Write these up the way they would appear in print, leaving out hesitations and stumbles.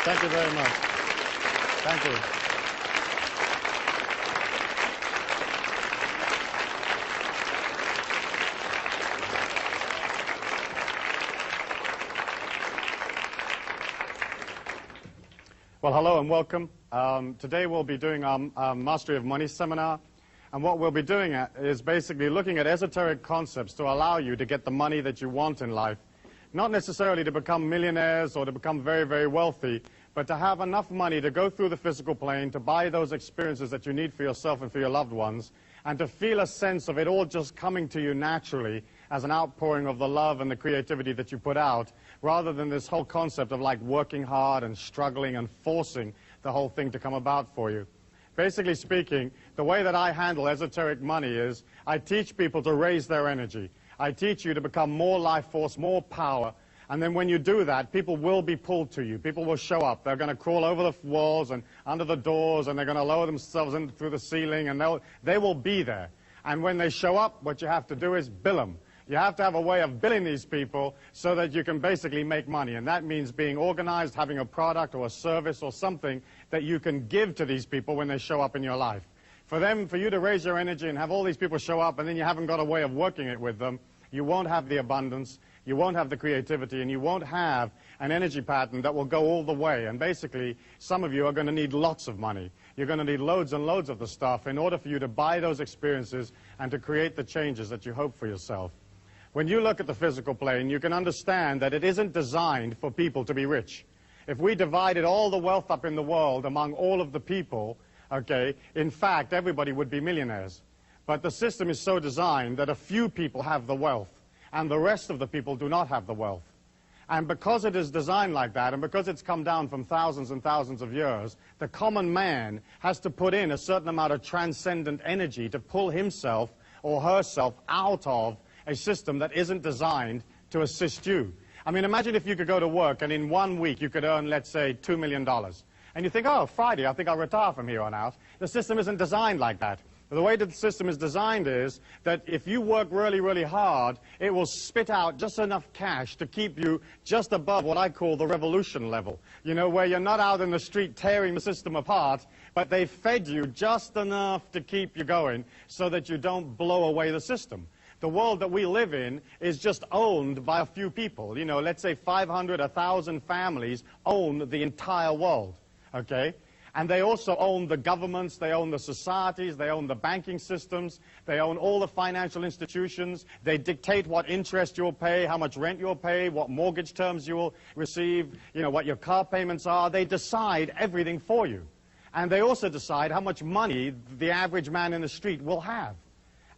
Thank you very much. Thank you. Well, hello and welcome. Today we'll be doing our Mastery of Money seminar. And what we'll be doing is basically looking at esoteric concepts to allow you to get the money that you want in life. Not necessarily to become millionaires or to become very, very wealthy, but to have enough money to go through the physical plane, to buy those experiences that you need for yourself and for your loved ones, and to feel a sense of it all just coming to you naturally as an outpouring of the love and the creativity that you put out, rather than this whole concept of like working hard and struggling and forcing the whole thing to come about for you. Basically speaking, the way that I handle esoteric money is I teach people to raise their energy. I teach you to become more life force, more power, and then when you do that, people will be pulled to you. People will show up. They're going to crawl over the walls and under the doors, and they're going to lower themselves in through the ceiling, and they will be there. And when they show up, what you have to do is bill them. You have to have a way of billing these people so that you can basically make money. And that means being organized, having a product or a service or something that you can give to these people when they show up in your life. For you to raise your energy and have all these people show up and then you haven't got a way of working it with them, you won't have the abundance, you won't have the creativity, and you won't have an energy pattern that will go all the way. And basically, some of you are going to need lots of money. You're going to need loads and loads of the stuff in order for you to buy those experiences and to create the changes that you hope for yourself. When you look at the physical plane, you can understand that it isn't designed for people to be rich. If we divided all the wealth up in the world among all of the people, okay, in fact, everybody would be millionaires. But the system is so designed that a few people have the wealth, and the rest of the people do not have the wealth. And because it is designed like that, and because it's come down from thousands and thousands of years, the common man has to put in a certain amount of transcendent energy to pull himself or herself out of a system that isn't designed to assist you. I mean, imagine if you could go to work and in 1 week you could earn, let's say, $2 million. And you think, oh, Friday, I think I'll retire from here on out. The system isn't designed like that. The way that the system is designed is that if you work really, really hard, it will spit out just enough cash to keep you just above what I call the revolution level. You know, where you're not out in the street tearing the system apart, but they've fed you just enough to keep you going so that you don't blow away the system. The world that we live in is just owned by a few people. You know, let's say 500, 1,000 families own the entire world, okay? And they also own the governments, they own the societies, they own the banking systems, they own all the financial institutions. They dictate what interest you'll pay, how much rent you'll pay, what mortgage terms you will receive, you know, what your car payments are. They decide everything for you. And they also decide how much money the average man in the street will have.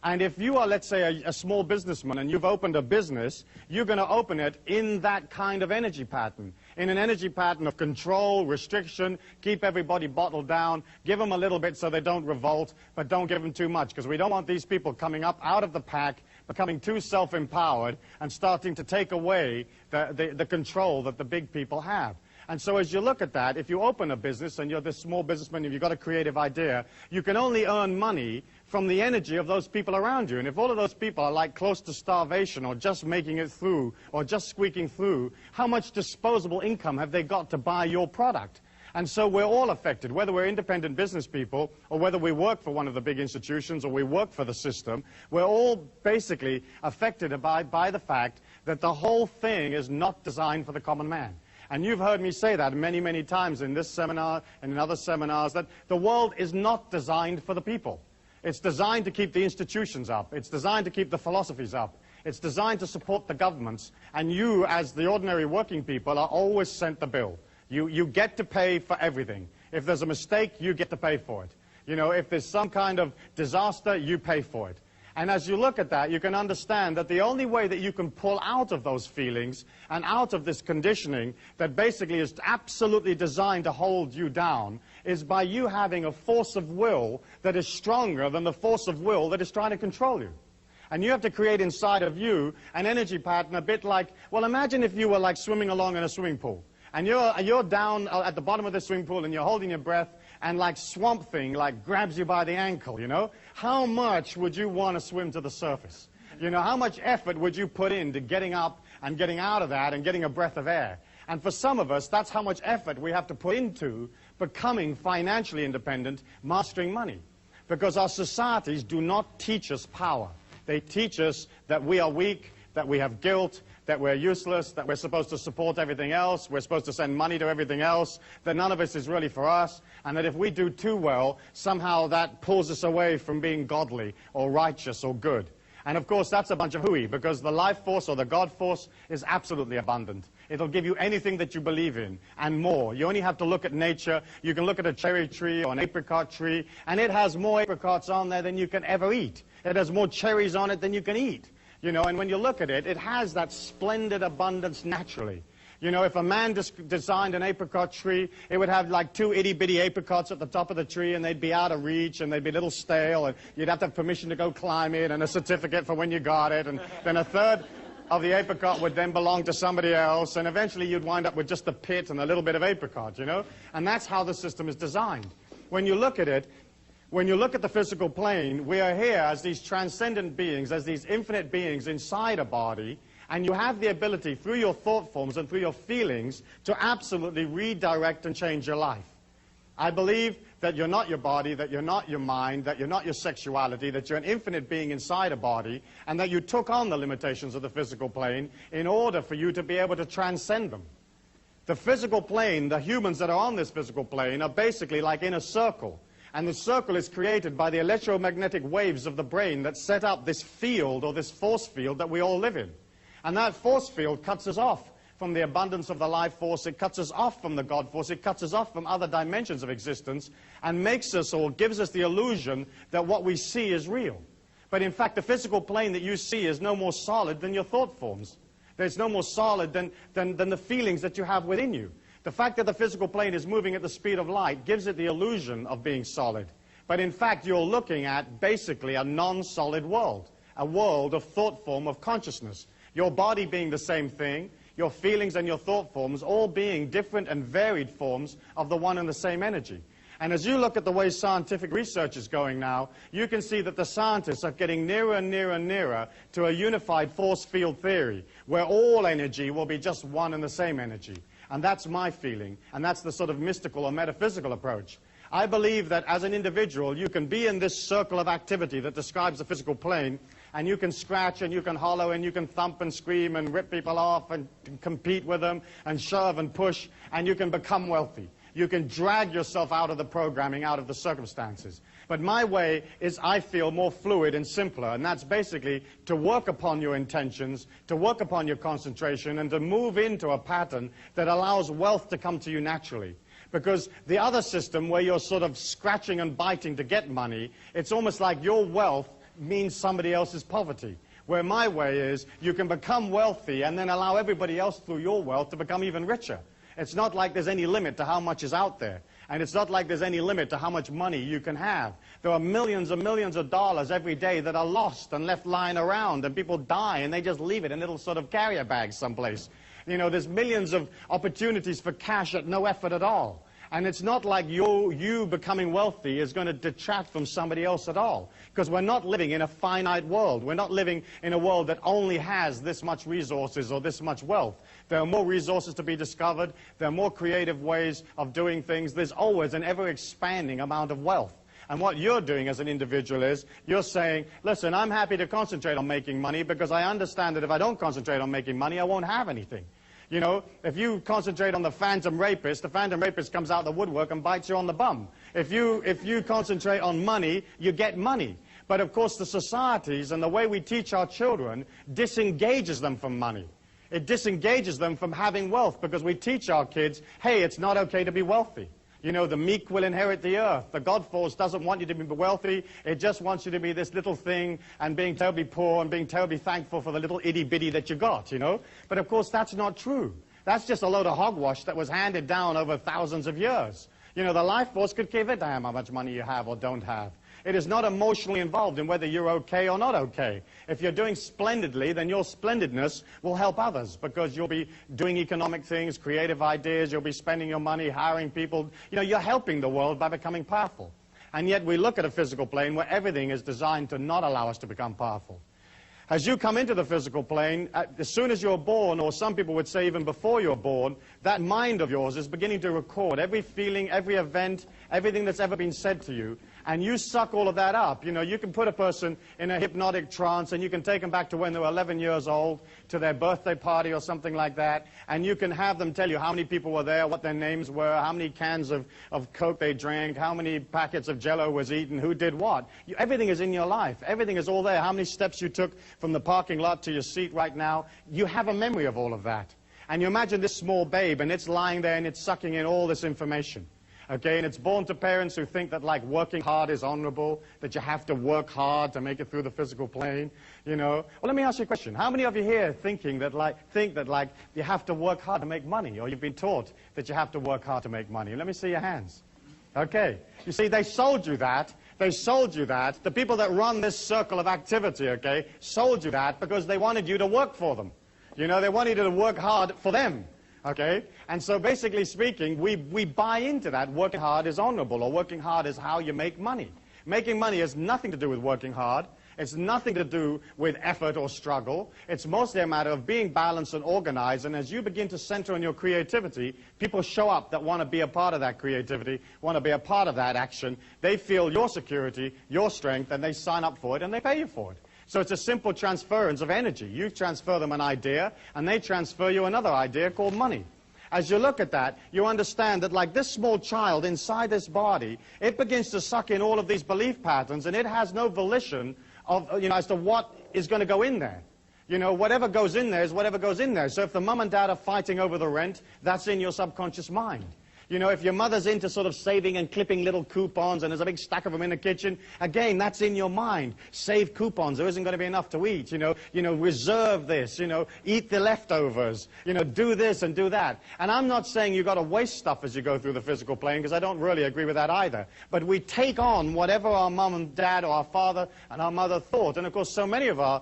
And if you are, let's say, a small businessman and you've opened a business, you're going to open it in that kind of energy pattern, in an energy pattern of control, restriction, keep everybody bottled down, give them a little bit so they don't revolt, but don't give them too much, because we don't want these people coming up out of the pack, becoming too self-empowered, and starting to take away the control that the big people have. And so as you look at that, if you open a business and you're this small businessman and you've got a creative idea, you can only earn money from the energy of those people around you. And if all of those people are like close to starvation or just making it through or just squeaking through, how much disposable income have they got to buy your product? And so we're all affected, whether we're independent business people or whether we work for one of the big institutions or we work for the system, we're all basically affected by the fact that the whole thing is not designed for the common man. And you've heard me say that many, many times in this seminar and in other seminars, that the world is not designed for the people. It's designed to keep the institutions up. It's designed to keep the philosophies up. It's designed to support the governments. And you, as the ordinary working people, are always sent the bill. You get to pay for everything. If there's a mistake, you get to pay for it. You know, if there's some kind of disaster, you pay for it. And as you look at that, you can understand that the only way that you can pull out of those feelings and out of this conditioning that basically is absolutely designed to hold you down is by you having a force of will that is stronger than the force of will that is trying to control you. And you have to create inside of you an energy pattern a bit like, well, imagine if you were like swimming along in a swimming pool. And you're down at the bottom of the swimming pool and you're holding your breath, and like Swamp Thing like grabs you by the ankle, you know? How much would you want to swim to the surface? You know, how much effort would you put into getting up and getting out of that and getting a breath of air? And for some of us, that's how much effort we have to put into becoming financially independent, mastering money. Because our societies do not teach us power. They teach us that we are weak, that we have guilt, that we're useless, that we're supposed to support everything else, we're supposed to send money to everything else, that none of this is really for us, and that if we do too well, somehow that pulls us away from being godly or righteous or good. And of course, that's a bunch of hooey, because the life force or the God force is absolutely abundant. It'll give you anything that you believe in and more. You only have to look at nature. You can look at a cherry tree or an apricot tree, and it has more apricots on there than you can ever eat. It has more cherries on it than you can eat. You know, and when you look at it, it has that splendid abundance naturally. You know, if a man designed an apricot tree, it would have like 2 itty-bitty apricots at the top of the tree, and they'd be out of reach, and they'd be a little stale, and you'd have to have permission to go climb it, and a certificate for when you got it, and then a third of the apricot would then belong to somebody else, and eventually you'd wind up with just the pit and a little bit of apricot, you know? And that's how the system is designed. When you look at it, when you look at the physical plane, we are here as these transcendent beings, as these infinite beings inside a body, and you have the ability, through your thought forms and through your feelings, to absolutely redirect and change your life. I believe that you're not your body, that you're not your mind, that you're not your sexuality, that you're an infinite being inside a body, and that you took on the limitations of the physical plane in order for you to be able to transcend them. The physical plane, the humans that are on this physical plane, are basically like in a circle. And the circle is created by the electromagnetic waves of the brain that set up this field or this force field that we all live in. And that force field cuts us off from the abundance of the life force. It cuts us off from the God force. It cuts us off from other dimensions of existence and makes us or gives us the illusion that what we see is real. But in fact, the physical plane that you see is no more solid than your thought forms. It's no more solid than the feelings that you have within you. The fact that the physical plane is moving at the speed of light gives it the illusion of being solid. But in fact, you're looking at basically a non-solid world, a world of thought form of consciousness. Your body being the same thing, your feelings and your thought forms all being different and varied forms of the one and the same energy. And as you look at the way scientific research is going now, you can see that the scientists are getting nearer and nearer and nearer to a unified force field theory, where all energy will be just one and the same energy. And that's my feeling, and that's the sort of mystical or metaphysical approach. I believe that as an individual, you can be in this circle of activity that describes the physical plane, and you can scratch and you can hollow and you can thump and scream and rip people off and compete with them and shove and push, and you can become wealthy. You can drag yourself out of the programming, out of the circumstances. But my way is, I feel, more fluid and simpler, and that's basically to work upon your intentions, to work upon your concentration, and to move into a pattern that allows wealth to come to you naturally. Because the other system, where you're sort of scratching and biting to get money, it's almost like your wealth means somebody else's poverty. Where my way is, you can become wealthy and then allow everybody else through your wealth to become even richer. It's not like there's any limit to how much is out there. And it's not like there's any limit to how much money you can have. There are millions and millions of dollars every day that are lost and left lying around, and people die and they just leave it in little sort of carrier bags someplace. You know, there's millions of opportunities for cash at no effort at all. And it's not like you becoming wealthy is going to detract from somebody else at all. Because we're not living in a finite world. We're not living in a world that only has this much resources or this much wealth. There are more resources to be discovered. There are more creative ways of doing things. There's always an ever-expanding amount of wealth. And what you're doing as an individual is, you're saying, listen, I'm happy to concentrate on making money because I understand that if I don't concentrate on making money, I won't have anything. You know, if you concentrate on the phantom rapist comes out the woodwork and bites you on the bum. If you concentrate on money, you get money. But of course the societies and the way we teach our children disengages them from money. It disengages them from having wealth, because we teach our kids, hey, it's not okay to be wealthy. You know, the meek will inherit the earth. The God force doesn't want you to be wealthy. It just wants you to be this little thing and being terribly poor and being terribly thankful for the little itty-bitty that you got, you know. But of course, that's not true. That's just a load of hogwash that was handed down over thousands of years. You know, the life force could give a damn how much money you have or don't have. It is not emotionally involved in whether you're okay or not okay. If you're doing splendidly, then your splendidness will help others, because you'll be doing economic things, creative ideas, you'll be spending your money, hiring people. You know, you're helping the world by becoming powerful. And yet we look at a physical plane where everything is designed to not allow us to become powerful. As you come into the physical plane, as soon as you're born, or some people would say even before you're born, that mind of yours is beginning to record every feeling, every event, everything that's ever been said to you. And you suck all of that up. You know, you can put a person in a hypnotic trance and you can take them back to when they were 11 years old, to their birthday party or something like that. And you can have them tell you how many people were there, what their names were, how many cans of Coke they drank, how many packets of Jell-O was eaten, who did what. Everything is in your life. Everything is all there. How many steps you took from the parking lot to your seat right now. You have a memory of all of that. And you imagine this small babe and it's lying there and it's sucking in all this information. Okay, and it's born to parents who think that, like, working hard is honorable, that you have to work hard to make it through the physical plane, you know. Well, let me ask you a question. How many of you here think that you have to work hard to make money, or you've been taught that you have to work hard to make money? Let me see your hands. Okay. You see, they sold you that. They sold you that. The people that run this circle of activity, okay, sold you that because they wanted you to work for them. You know, they wanted you to work hard for them. Okay? And so basically speaking, we buy into that. Working hard is honorable, or working hard is how you make money. Making money has nothing to do with working hard. It's nothing to do with effort or struggle. It's mostly a matter of being balanced and organized. And as you begin to center on your creativity, people show up that want to be a part of that creativity, want to be a part of that action. They feel your security, your strength, and they sign up for it, and they pay you for it. So it's a simple transference of energy. You transfer them an idea, and they transfer you another idea called money. As you look at that, you understand that, like this small child inside this body, it begins to suck in all of these belief patterns, and it has no volition of, you know, as to what is going to go in there. You know, whatever goes in there is whatever goes in there. So if the mum and dad are fighting over the rent, that's in your subconscious mind. You know, if your mother's into sort of saving and clipping little coupons and there's a big stack of them in the kitchen, again, that's in your mind. Save coupons. There isn't going to be enough to eat. You know, reserve this. You know, eat the leftovers. You know, do this and do that. And I'm not saying you've got to waste stuff as you go through the physical plane, because I don't really agree with that either. But we take on whatever our mum and dad or our father and our mother thought. And, of course, so many of our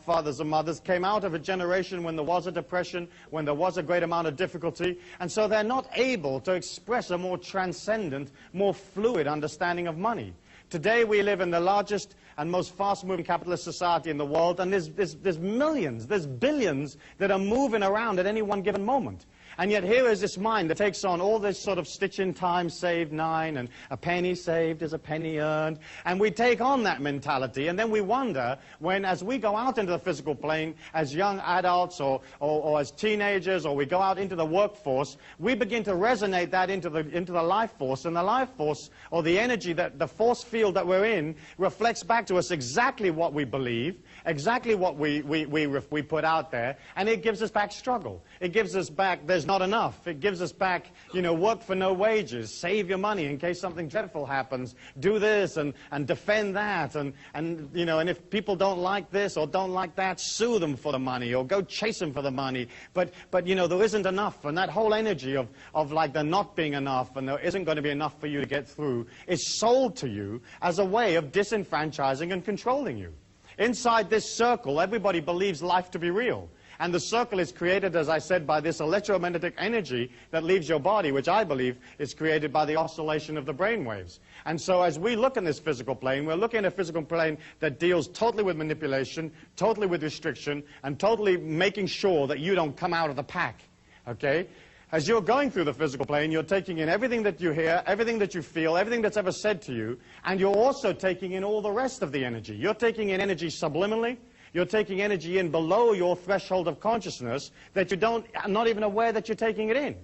fathers and mothers came out of a generation when there was a depression, when there was a great amount of difficulty, and so they're not able to express a more transcendent, more fluid understanding of money. Today we live in the largest and most fast-moving capitalist society in the world, and there's millions, there's billions that are moving around at any one given moment. And yet here is this mind that takes on all this sort of stitch in time, save 9, and a penny saved is a penny earned. And we take on that mentality, and then we wonder when, as we go out into the physical plane, as young adults or as teenagers, or we go out into the workforce, we begin to resonate that into the life force. And the life force, or the energy, that the force field that we're in, reflects back to us exactly what we believe, exactly what we put out there, and it gives us back struggle. It gives us back, there's not enough. It gives us back, you know, work for no wages, save your money in case something dreadful happens, do this and defend that, and you know, and if people don't like this or don't like that, sue them for the money or go chase them for the money. But you know, there isn't enough, and that whole energy of like there not being enough and there isn't going to be enough for you to get through is sold to you as a way of disenfranchising and controlling you. Inside this circle, everybody believes life to be real. And the circle is created, as I said, by this electromagnetic energy that leaves your body, which I believe is created by the oscillation of the brain waves. And so as we look in this physical plane, we're looking at a physical plane that deals totally with manipulation, totally with restriction, and totally making sure that you don't come out of the pack. Okay? As you're going through the physical plane, you're taking in everything that you hear, everything that you feel, everything that's ever said to you, and you're also taking in all the rest of the energy. You're taking in energy subliminally. You're taking energy in below your threshold of consciousness that you are not even aware that you're taking it in.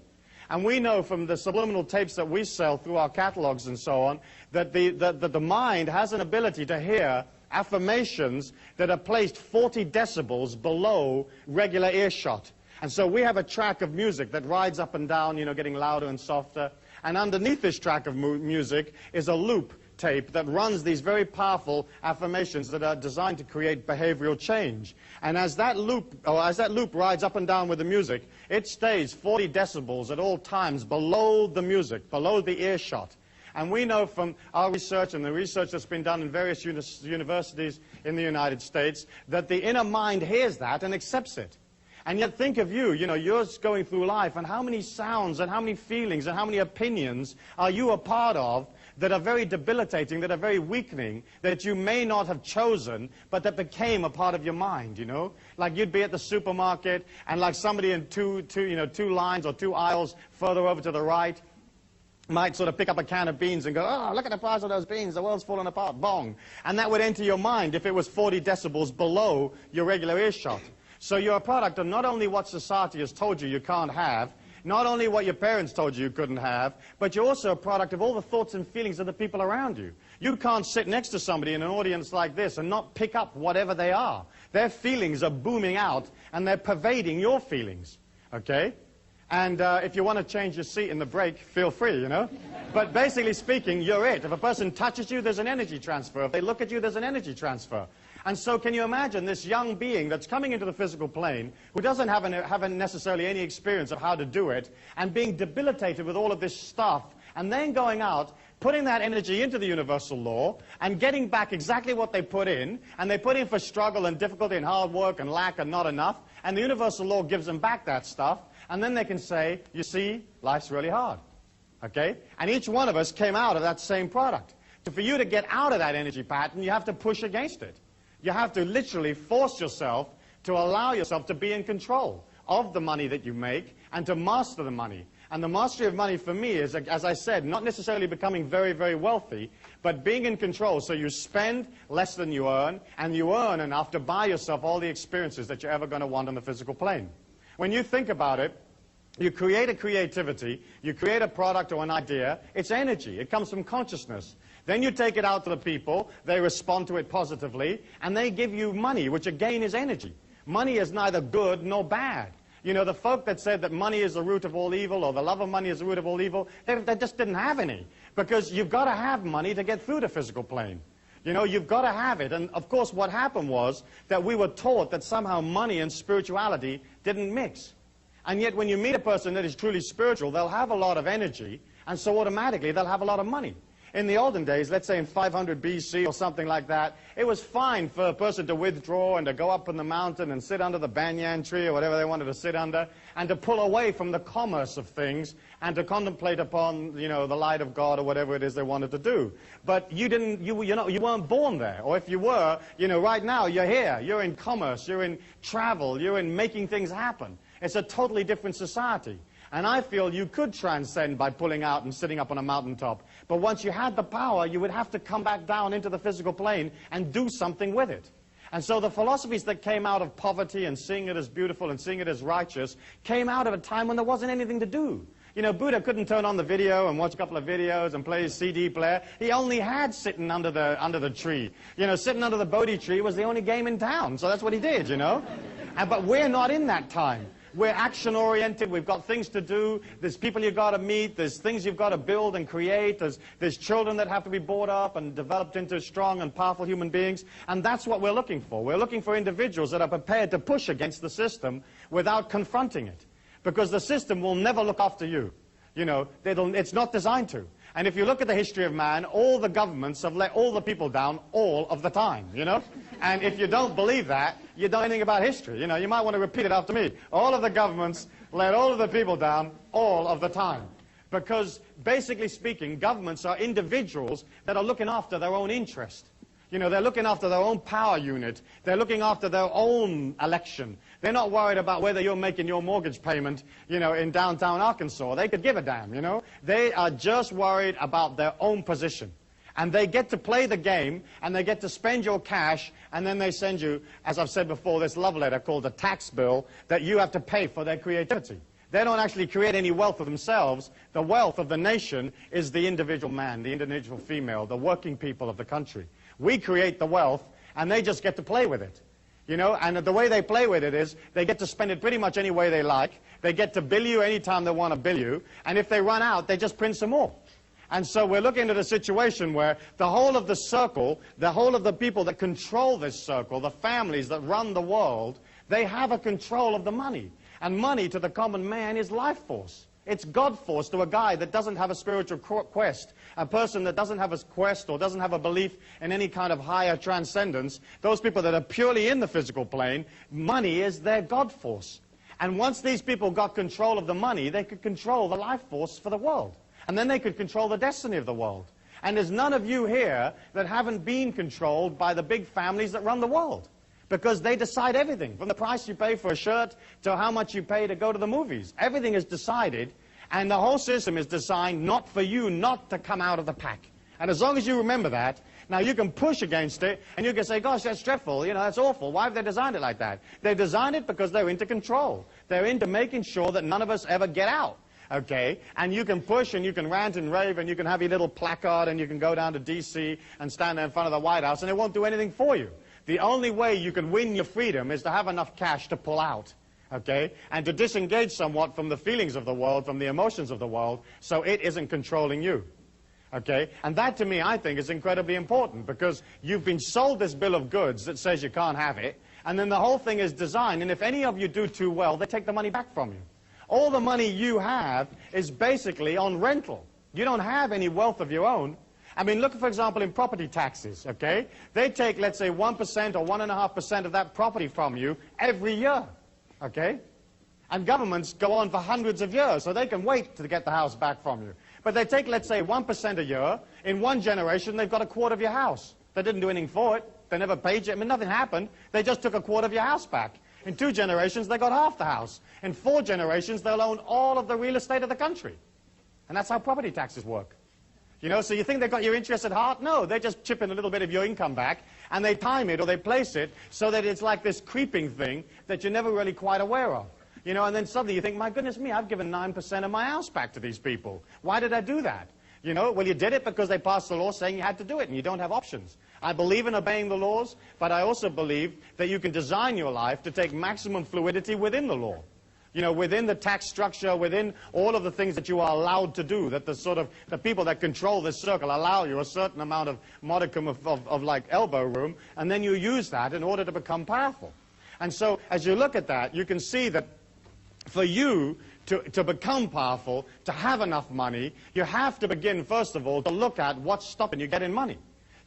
And we know from the subliminal tapes that we sell through our catalogs and so on that the mind has an ability to hear affirmations that are placed 40 decibels below regular earshot. And so we have a track of music that rides up and down, you know, getting louder and softer. And underneath this track of music is a loop tape that runs these very powerful affirmations that are designed to create behavioral change. And as that loop rides up and down with the music, it stays 40 decibels at all times below the music, below the earshot. And we know from our research and the research that's been done in various universities in the United States that the inner mind hears that and accepts it. And yet think of you know, you're going through life, and how many sounds and how many feelings and how many opinions are you a part of that are very debilitating, that are very weakening, that you may not have chosen, but that became a part of your mind, you know? Like you'd be at the supermarket, and like somebody in two lines or two aisles further over to the right might sort of pick up a can of beans and go, oh, look at the price of those beans, the world's falling apart, bong. And that would enter your mind if it was 40 decibels below your regular earshot. So you're a product of not only what society has told you can't have, not only what your parents told you couldn't have, but you're also a product of all the thoughts and feelings of the people around you. You can't sit next to somebody in an audience like this and not pick up whatever they are. Their feelings are booming out, and they're pervading your feelings, okay? And if you want to change your seat in the break, feel free, you know? But basically speaking, you're it. If a person touches you, there's an energy transfer. If they look at you, there's an energy transfer. And so can you imagine this young being that's coming into the physical plane, who doesn't have necessarily any experience of how to do it, and being debilitated with all of this stuff, and then going out, putting that energy into the universal law, and getting back exactly what they put in, and they put in for struggle and difficulty and hard work and lack and not enough, and the universal law gives them back that stuff, and then they can say, you see, life's really hard, okay? And each one of us came out of that same product. So for you to get out of that energy pattern, you have to push against it. You have to literally force yourself to allow yourself to be in control of the money that you make and to master the money. And the mastery of money for me is, as I said, not necessarily becoming very, very wealthy, but being in control so you spend less than you earn, and you earn enough to buy yourself all the experiences that you're ever going to want on the physical plane. When you think about it, you create a creativity, you create a product or an idea, it's energy, it comes from consciousness. Then you take it out to the people, they respond to it positively, and they give you money, which again is energy. Money is neither good nor bad. You know, the folk that said that money is the root of all evil, or the love of money is the root of all evil, they just didn't have any. Because you've got to have money to get through the physical plane. You know, you've got to have it. And of course what happened was that we were taught that somehow money and spirituality didn't mix. And yet when you meet a person that is truly spiritual, they'll have a lot of energy, and so automatically they'll have a lot of money. In the olden days, let's say in 500 BC or something like that, it was fine for a person to withdraw and to go up in the mountain and sit under the banyan tree or whatever they wanted to sit under, and to pull away from the commerce of things and to contemplate upon, you know, the light of God or whatever it is they wanted to do. But you weren't born there. Or if you were, you know, right now you're here. You're in commerce, you're in travel, you're in making things happen. It's a totally different society. And I feel you could transcend by pulling out and sitting up on a mountaintop. But once you had the power, you would have to come back down into the physical plane and do something with it. And so the philosophies that came out of poverty and seeing it as beautiful and seeing it as righteous came out of a time when there wasn't anything to do. You know, Buddha couldn't turn on the video and watch a couple of videos and play his CD player. He only had sitting under the tree. You know, sitting under the Bodhi tree was the only game in town. So that's what he did, you know. But we're not in that time. We're action-oriented, we've got things to do, there's people you've got to meet, there's things you've got to build and create, there's children that have to be brought up and developed into strong and powerful human beings, and that's what we're looking for. We're looking for individuals that are prepared to push against the system without confronting it. Because the system will never look after you. You know, it's not designed to. And if you look at the history of man, all the governments have let all the people down all of the time, you know? And if you don't believe that, you don't know anything about history. You know, you might want to repeat it after me. All of the governments let all of the people down all of the time. Because basically speaking, governments are individuals that are looking after their own interest. You know, they're looking after their own power unit. They're looking after their own election. They're not worried about whether you're making your mortgage payment, you know, in downtown Arkansas. They could give a damn, you know. They are just worried about their own position. And they get to play the game, and they get to spend your cash, and then they send you, as I've said before, this love letter called a tax bill that you have to pay for their creativity. They don't actually create any wealth for themselves. The wealth of the nation is the individual man, the individual female, the working people of the country. We create the wealth, and they just get to play with it. You know, and the way they play with it is they get to spend it pretty much any way they like. They get to bill you anytime they want to bill you. And if they run out, they just print some more. And so we're looking at a situation where the whole of the circle, the whole of the people that control this circle, the families that run the world, they have a control of the money. And money to the common man is life force. It's God force to a guy that doesn't have a spiritual quest, a person that doesn't have a quest or doesn't have a belief in any kind of higher transcendence. Those people that are purely in the physical plane, money is their God force. And once these people got control of the money, they could control the life force for the world. And then they could control the destiny of the world. And there's none of you here that haven't been controlled by the big families that run the world. Because they decide everything, from the price you pay for a shirt to how much you pay to go to the movies. Everything is decided, and the whole system is designed not for you not to come out of the pack. And as long as you remember that, now you can push against it, and you can say, gosh, that's dreadful, you know, that's awful. Why have they designed it like that? They designed it because they're into control. They're into making sure that none of us ever get out. Okay, and you can push and you can rant and rave and you can have your little placard and you can go down to D.C. and stand there in front of the White House and it won't do anything for you. The only way you can win your freedom is to have enough cash to pull out, okay, and to disengage somewhat from the feelings of the world, from the emotions of the world, so it isn't controlling you. Okay, and that to me I think is incredibly important because you've been sold this bill of goods that says you can't have it, and then the whole thing is designed, and if any of you do too well, they take the money back from you. All the money you have is basically on rental. You don't have any wealth of your own. I mean, look, for example, in property taxes, okay? They take, let's say, 1% or 1.5% of that property from you every year, okay? And governments go on for hundreds of years, so they can wait to get the house back from you. But they take, let's say, 1% a year. In one generation, they've got a quarter of your house. They didn't do anything for it. They never paid you. I mean, nothing happened. They just took a quarter of your house back. In 2 generations, they got half the house. In 4 generations, they'll own all of the real estate of the country. And that's how property taxes work. You know, so you think they've got your interest at heart? No, they just chip in a little bit of your income back, and they time it or they place it so that it's like this creeping thing that you're never really quite aware of. You know, and then suddenly you think, my goodness me, I've given 9% of my house back to these people. Why did I do that? You know, well, you did it because they passed the law saying you had to do it, and you don't have options. I believe in obeying the laws, but I also believe that you can design your life to take maximum fluidity within the law. You know, within the tax structure, within all of the things that you are allowed to do, that the people that control this circle allow you a certain amount of modicum of like elbow room, and then you use that in order to become powerful. And so, as you look at that, you can see that for you to become powerful, to have enough money, you have to begin, first of all, to look at what's stopping you getting money.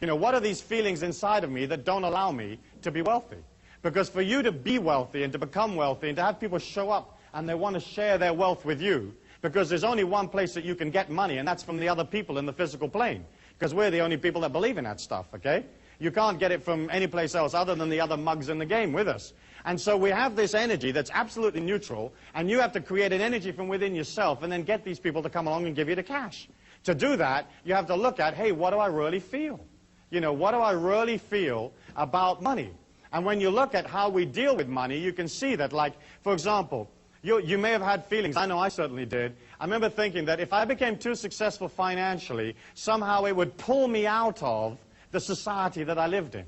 You know, what are these feelings inside of me that don't allow me to be wealthy? Because for you to be wealthy and to become wealthy and to have people show up and they want to share their wealth with you, because there's only one place that you can get money, and that's from the other people in the physical plane. Because we're the only people that believe in that stuff, okay? You can't get it from any place else other than the other mugs in the game with us. And so we have this energy that's absolutely neutral, and you have to create an energy from within yourself and then get these people to come along and give you the cash. To do that, you have to look at, hey, what do I really feel? You know, what do I really feel about money? And when you look at how we deal with money, you can see that, like, for example, you may have had feelings. I know I certainly did. I remember thinking that if I became too successful financially, somehow it would pull me out of the society that I lived in.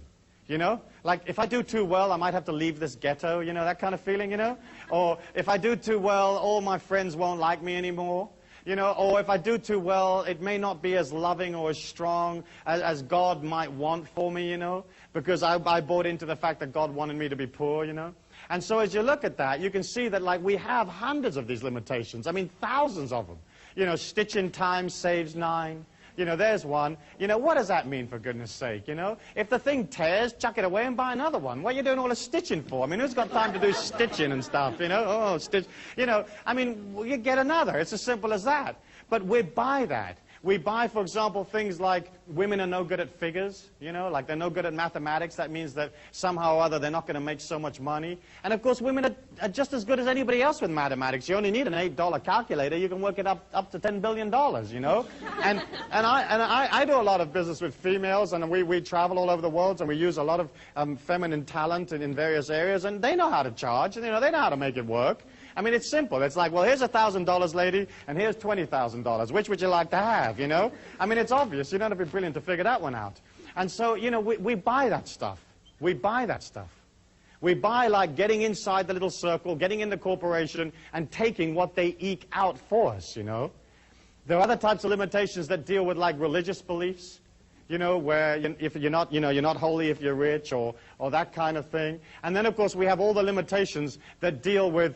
You know, like if I do too well, I might have to leave this ghetto, you know, that kind of feeling, you know? Or if I do too well, all my friends won't like me anymore. You know, or if I do too well, it may not be as loving or as strong as God might want for me, you know, because I bought into the fact that God wanted me to be poor, you know. And so as you look at that, you can see that, like, we have hundreds of these limitations. I mean, thousands of them. You know, stitch in time saves 9. You know, there's one. You know, what does that mean, for goodness sake, you know? If the thing tears, chuck it away and buy another one. What are you doing all the stitching for? I mean, who's got time to do stitching and stuff, you know? Oh, stitch. You know, I mean, you get another. It's as simple as that. But we buy that. We buy, for example, things like women are no good at figures, you know, like they're no good at mathematics. That means that somehow or other they're not going to make so much money. And, of course, women are just as good as anybody else with mathematics. You only need an $8 calculator. You can work it up to $10 billion, you know. And I do a lot of business with females, and we travel all over the world, and we use a lot of feminine talent in various areas, and they know how to charge, and, you know, they know how to make it work. I mean, it's simple. It's like, well, here's $1,000, lady, and here's $20,000. Which would you like to have, you know? I mean, it's obvious. You don't have to be brilliant to figure that one out. And so, you know, we buy that stuff. We buy that stuff. We buy, like, getting inside the little circle, getting in the corporation, and taking what they eke out for us, you know? There are other types of limitations that deal with, like, religious beliefs, you know, where if you're not, you know, you're not holy if you're rich, or that kind of thing. And then, of course, we have all the limitations that deal with,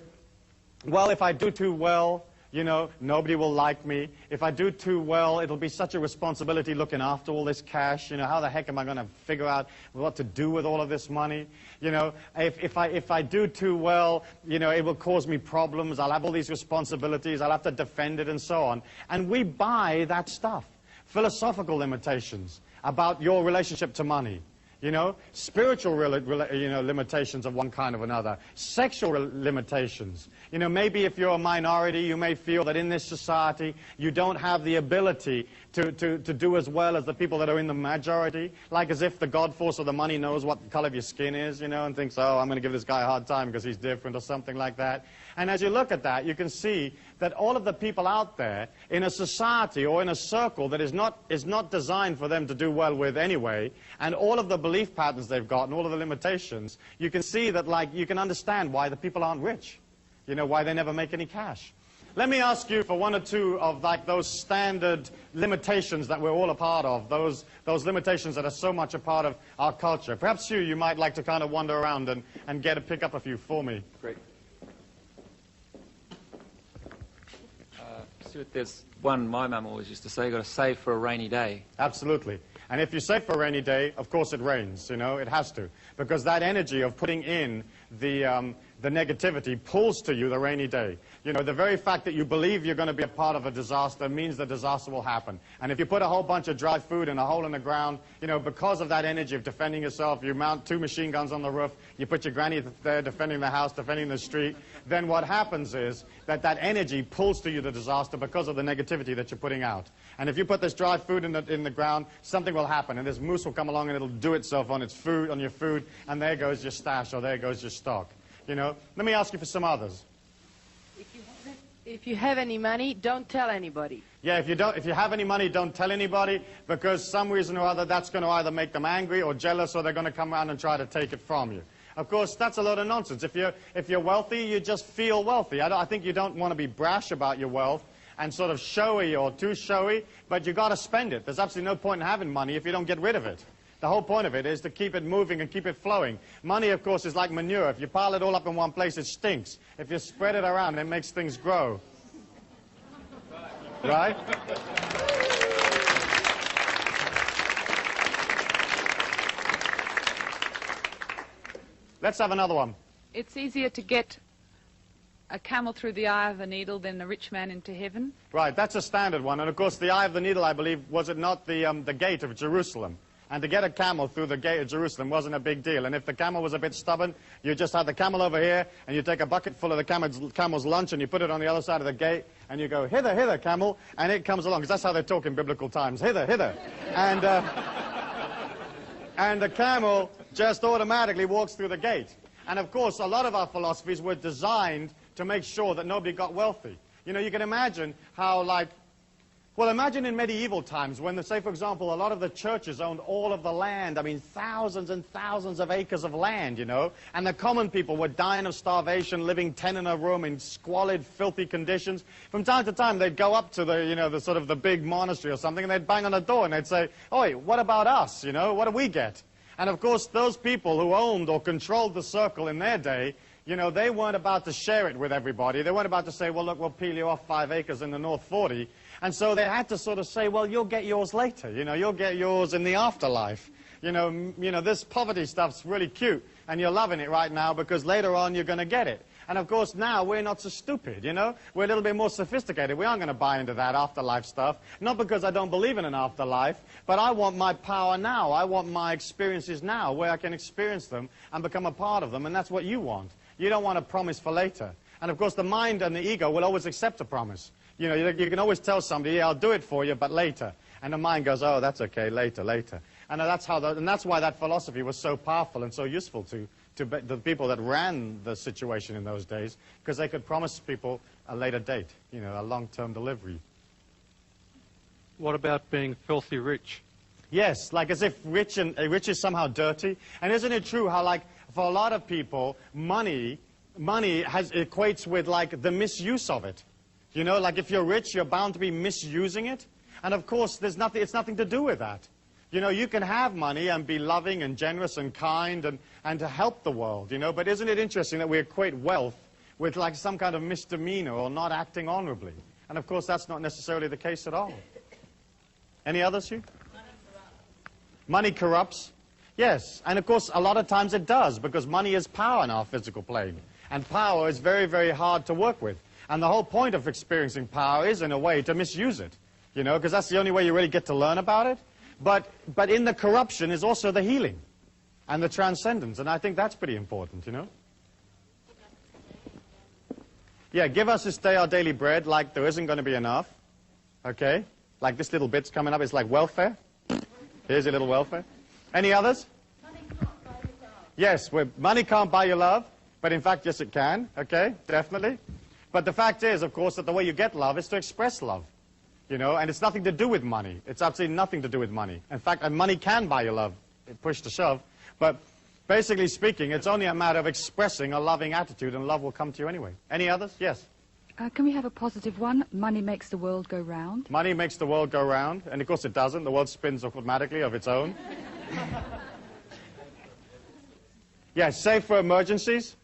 well, if I do too well, you know, nobody will like me. If I do too well, it'll be such a responsibility looking after all this cash. You know, how the heck am I going to figure out what to do with all of this money? You know, if I do too well, you know, it will cause me problems. I'll have all these responsibilities. I'll have to defend it and so on. And we buy that stuff. philosophical limitations about your relationship to money. You know, spiritual limitations of one kind or another, sexual limitations. You know, maybe if you're a minority, you may feel that in this society you don't have the ability to do as well as the people that are in the majority, like as if the God force of the money knows what the color of your skin is, you know, and thinks, oh, I'm going to give this guy a hard time because he's different or something like that. And as you look at that, you can see that all of the people out there in a society or in a circle that is not designed for them to do well with anyway, and all of the belief patterns they've got and all of the limitations, you can see that, like, you can understand why the people aren't rich. You know, why they never make any cash. Let me ask you for one or two of, like, those standard limitations that we're all a part of, those limitations that are so much a part of our culture. Perhaps you might like to kind of wander around and pick up a few for me. Great. Stuart, there's one my mum always used to say, you've got to save for a rainy day. Absolutely. And if you save for a rainy day, of course it rains, you know, it has to. Because that energy of putting in the negativity pulls to you the rainy day. You know, the very fact that you believe you're going to be a part of a disaster means the disaster will happen. And if you put a whole bunch of dry food in a hole in the ground, you know, because of that energy of defending yourself, you mount 2 machine guns on the roof, you put your granny there defending the house, defending the street, then what happens is that energy pulls to you the disaster because of the negativity that you're putting out. And if you put this dry food in the ground, something will happen, and this moose will come along and it'll do itself on its food, on your food, and there goes your stash or there goes your stock. You know, let me ask you for some others. If you have any money, don't tell anybody. Yeah, if you have any money, don't tell anybody, because some reason or other that's going to either make them angry or jealous, or they're going to come around and try to take it from you. Of course, that's a load of nonsense. If you're wealthy, you just feel wealthy. I think you don't want to be brash about your wealth and sort of showy or too showy, but you got to spend it. There's absolutely no point in having money if you don't get rid of it. The whole point of it is to keep it moving and keep it flowing. Money, of course, is like manure. If you pile it all up in one place, it stinks. If you spread it around, it makes things grow. Right? Let's have another one. It's easier to get a camel through the eye of a needle than a rich man into heaven. Right, that's a standard one. And of course, the eye of the needle, I believe, was it not the gate of Jerusalem? And to get a camel through the gate of Jerusalem wasn't a big deal. And if the camel was a bit stubborn, you just had the camel over here, and you take a bucket full of the camel's lunch, and you put it on the other side of the gate, and you go, hither, hither, camel, and it comes along. Because that's how they talk in biblical times, hither, hither. And the camel just automatically walks through the gate. And of course, a lot of our philosophies were designed to make sure that nobody got wealthy. You know, you can imagine how, like, well, imagine in medieval times when, say, for example, a lot of the churches owned all of the land. I mean, thousands and thousands of acres of land, you know. And the common people were dying of starvation, living 10 in a room in squalid, filthy conditions. From time to time, they'd go up to the, you know, the sort of the big monastery or something, and they'd bang on the door and they'd say, oi, what about us, you know? What do we get? And, of course, those people who owned or controlled the circle in their day, you know, they weren't about to share it with everybody. They weren't about to say, well, look, we'll peel you off 5 acres in the North 40. And so they had to sort of say, well, you'll get yours later. You know, you'll get yours in the afterlife. You know, this poverty stuff's really cute, and you're loving it right now because later on you're going to get it. And, of course, now we're not so stupid, you know. We're a little bit more sophisticated. We aren't going to buy into that afterlife stuff. Not because I don't believe in an afterlife, but I want my power now. I want my experiences now where I can experience them and become a part of them, and that's what you want. You don't want a promise for later. And, of course, the mind and the ego will always accept a promise. You know, you can always tell somebody, yeah, I'll do it for you, but later. And the mind goes, oh, that's okay, later, later. And that's why that philosophy was so powerful and so useful to the people that ran the situation in those days, because they could promise people a later date, you know, a long-term delivery. What about being filthy rich? Yes, like as if rich is somehow dirty. And isn't it true how, like, for a lot of people, money equates with, like, the misuse of it. You know, like if you're rich, you're bound to be misusing it. And of course, it's nothing to do with that. You know, you can have money and be loving and generous and kind and to help the world, you know. But isn't it interesting that we equate wealth with like some kind of misdemeanor or not acting honorably? And of course, that's not necessarily the case at all. Any others, Hugh? Money corrupts. Yes, and of course, a lot of times it does, because money is power in our physical plane. And power is very, very hard to work with. And the whole point of experiencing power is, in a way, to misuse it. you know, because that's the only way you really get to learn about it. But in the corruption is also the healing and the transcendence, and I think that's pretty important, you know. Yeah, give us this day our daily bread, like there isn't going to be enough, okay? Like this little bit's coming up, it's like welfare. Here's your little welfare. Any others? Money can't buy you love. Yes, money can't buy you love, but in fact, yes, it can, okay, definitely. But the fact is, of course, that the way you get love is to express love, you know, and it's nothing to do with money. It's absolutely nothing to do with money. In fact, and money can buy you love, push to shove, but basically speaking, it's only a matter of expressing a loving attitude, and love will come to you anyway. Any others? Yes. Can we have a positive one? Money makes the world go round. Money makes the world go round, and of course it doesn't. The world spins automatically of its own. Yeah, save for emergencies.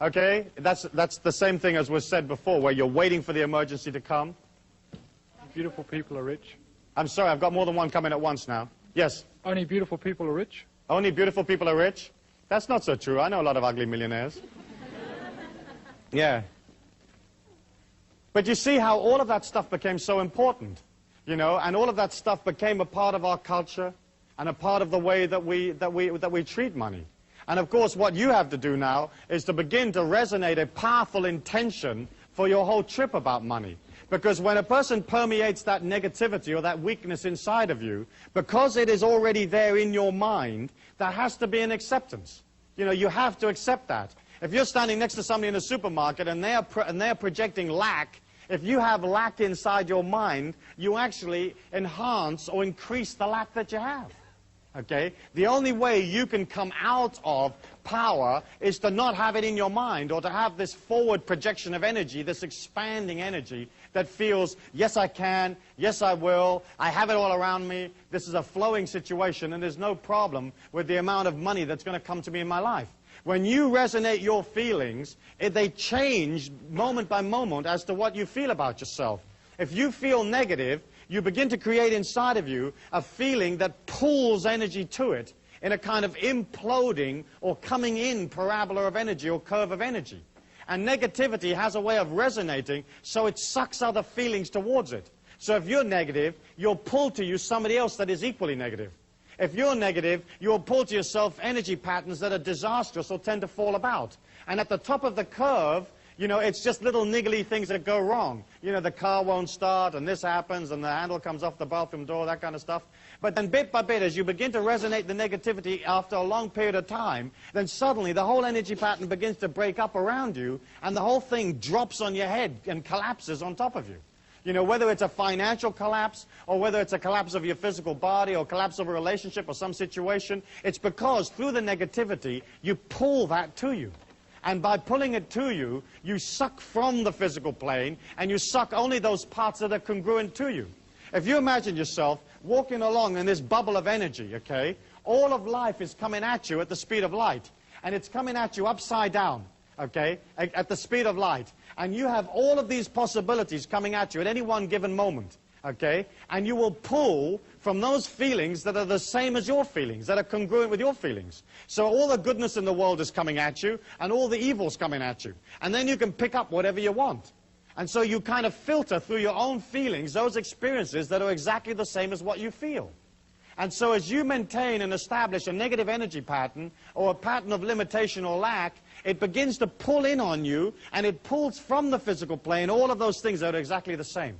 Okay, that's the same thing as was said before, where you're waiting for the emergency to come. Beautiful people are rich. I'm sorry, I've got more than one coming at once now. Yes. Only beautiful people are rich. Only beautiful people are rich? That's not so true. I know a lot of ugly millionaires. Yeah. But you see how all of that stuff became so important, you know, and all of that stuff became a part of our culture and a part of the way that we treat money. And of course, what you have to do now is to begin to resonate a powerful intention for your whole trip about money. Because when a person permeates that negativity or that weakness inside of you, because it is already there in your mind, there has to be an acceptance. You know, you have to accept that. If you're standing next to somebody in a supermarket and they're projecting lack, if you have lack inside your mind, you actually enhance or increase the lack that you have. Okay? The only way you can come out of power is to not have it in your mind, or to have this forward projection of energy, this expanding energy that feels, yes, I can, yes, I will, I have it all around me, this is a flowing situation, and there's no problem with the amount of money that's going to come to me in my life. When you resonate your feelings, they change moment by moment as to what you feel about yourself. If you feel negative, you begin to create inside of you a feeling that pulls energy to it in a kind of imploding or coming in parabola of energy or curve of energy. And negativity has a way of resonating, so it sucks other feelings towards it. So if you're negative, you'll pull to you somebody else that is equally negative. If you're negative, you'll pull to yourself energy patterns that are disastrous or tend to fall about. And at the top of the curve, you know, it's just little niggly things that go wrong. You know, the car won't start, and this happens, and the handle comes off the bathroom door, that kind of stuff. But then bit by bit, as you begin to resonate the negativity after a long period of time, then suddenly the whole energy pattern begins to break up around you, and the whole thing drops on your head and collapses on top of you. You know, whether it's a financial collapse, or whether it's a collapse of your physical body, or collapse of a relationship or some situation, it's because through the negativity, you pull that to you. And by pulling it to you, you suck from the physical plane, and you suck only those parts that are congruent to you. If you imagine yourself walking along in this bubble of energy, okay, all of life is coming at you at the speed of light. And it's coming at you upside down, okay, at the speed of light. And you have all of these possibilities coming at you at any one given moment, okay? And you will pull from those feelings that are the same as your feelings, that are congruent with your feelings. So all the goodness in the world is coming at you, and all the evil's coming at you. And then you can pick up whatever you want. And so you kind of filter through your own feelings those experiences that are exactly the same as what you feel. And so as you maintain and establish a negative energy pattern, or a pattern of limitation or lack, it begins to pull in on you, and it pulls from the physical plane all of those things that are exactly the same.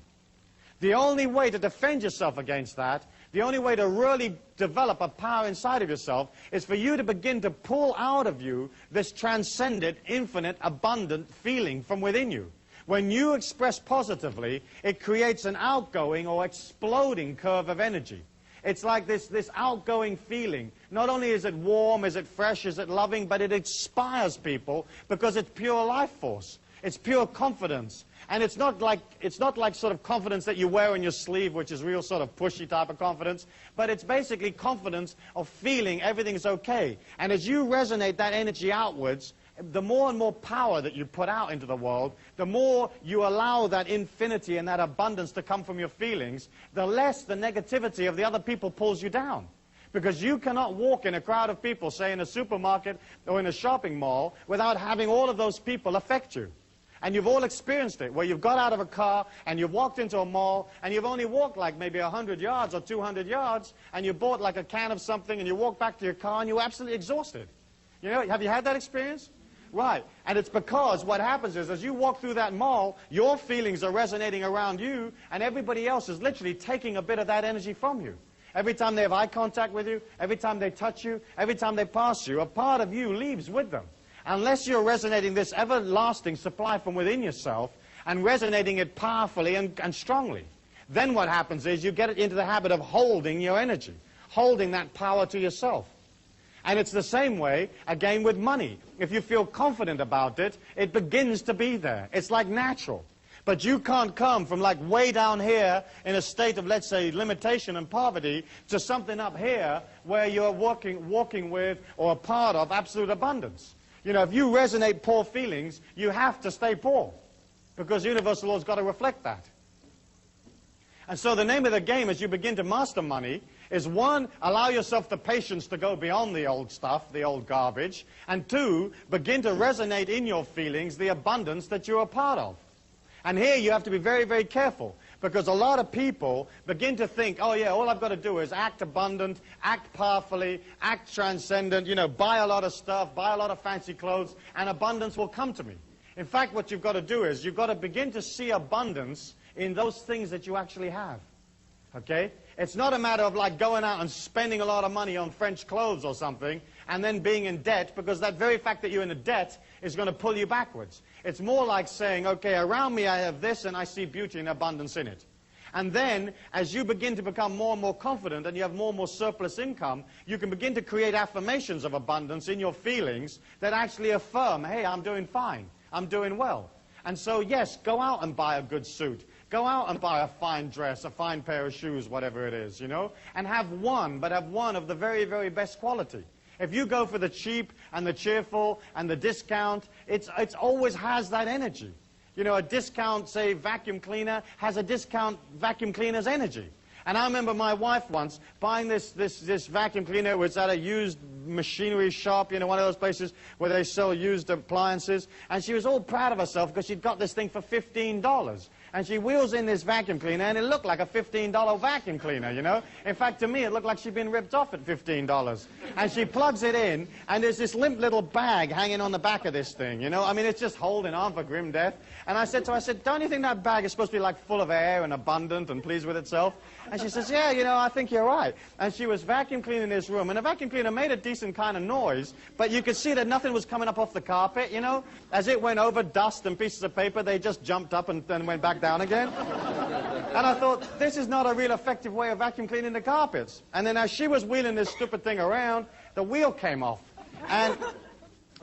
The only way to defend yourself against that, the only way to really develop a power inside of yourself, is for you to begin to pull out of you this transcendent, infinite, abundant feeling from within you. When you express positively, it creates an outgoing or exploding curve of energy. It's like this outgoing feeling. Not only is it warm, is it fresh, is it loving, but it inspires people because it's pure life force. It's pure confidence. And it's not like sort of confidence that you wear on your sleeve, which is real sort of pushy type of confidence, but it's basically confidence of feeling everything's okay. And as you resonate that energy outwards, the more and more power that you put out into the world, the more you allow that infinity and that abundance to come from your feelings, the less the negativity of the other people pulls you down. Because you cannot walk in a crowd of people, say in a supermarket or in a shopping mall, without having all of those people affect you. And you've all experienced it, where you've got out of a car and you've walked into a mall and you've only walked like maybe 100 yards or 200 yards and you bought like a can of something and you walk back to your car and you're absolutely exhausted. You know, have you had that experience? Right. And it's because what happens is as you walk through that mall, your feelings are resonating around you and everybody else is literally taking a bit of that energy from you. Every time they have eye contact with you, every time they touch you, every time they pass you, a part of you leaves with them. Unless you're resonating this everlasting supply from within yourself and resonating it powerfully and strongly. Then what happens is you get into the habit of holding your energy, holding that power to yourself. And it's the same way, again, with money. If you feel confident about it, it begins to be there. It's like natural. But you can't come from like way down here in a state of, let's say, limitation and poverty to something up here where you're walking with or a part of absolute abundance. You know, if you resonate poor feelings, you have to stay poor because universal law's got to reflect that. And so the name of the game as you begin to master money is one, allow yourself the patience to go beyond the old stuff, the old garbage, and two, begin to resonate in your feelings the abundance that you're a part of. And here you have to be very, very careful because a lot of people begin to think, oh yeah, all I've got to do is act abundant, act powerfully, act transcendent, you know, buy a lot of stuff, buy a lot of fancy clothes, and abundance will come to me. In fact, what you've got to do is you've got to begin to see abundance in those things that you actually have. Okay? It's not a matter of like going out and spending a lot of money on French clothes or something and then being in debt because that very fact that you're in a debt is going to pull you backwards. It's more like saying, okay, around me I have this and I see beauty and abundance in it. And then, as you begin to become more and more confident and you have more and more surplus income, you can begin to create affirmations of abundance in your feelings that actually affirm, hey, I'm doing fine, I'm doing well. And so, yes, go out and buy a good suit. Go out and buy a fine dress, a fine pair of shoes, whatever it is, you know, and have one, but have one of the very, very best quality. If you go for the cheap and the cheerful and the discount, it's always has that energy. You know, a discount, say, vacuum cleaner has a discount vacuum cleaner's energy. And I remember my wife once buying this vacuum cleaner. It was at a used machinery shop, you know, one of those places where they sell used appliances. And she was all proud of herself because she'd got this thing for $15. And she wheels in this vacuum cleaner, and it looked like a $15 vacuum cleaner, you know. In fact, to me, it looked like she'd been ripped off at $15. And she plugs it in, and there's this limp little bag hanging on the back of this thing, you know. I mean, it's just holding on for grim death. And I said to her, don't you think that bag is supposed to be like full of air and abundant and pleased with itself? And she says, yeah, you know, I think you're right. And she was vacuum cleaning this room, and the vacuum cleaner made a decent kind of noise, but you could see that nothing was coming up off the carpet, you know. As it went over dust and pieces of paper, they just jumped up and then went back down again. And I thought, this is not a real effective way of vacuum cleaning the carpets. And then as she was wheeling this stupid thing around, the wheel came off. And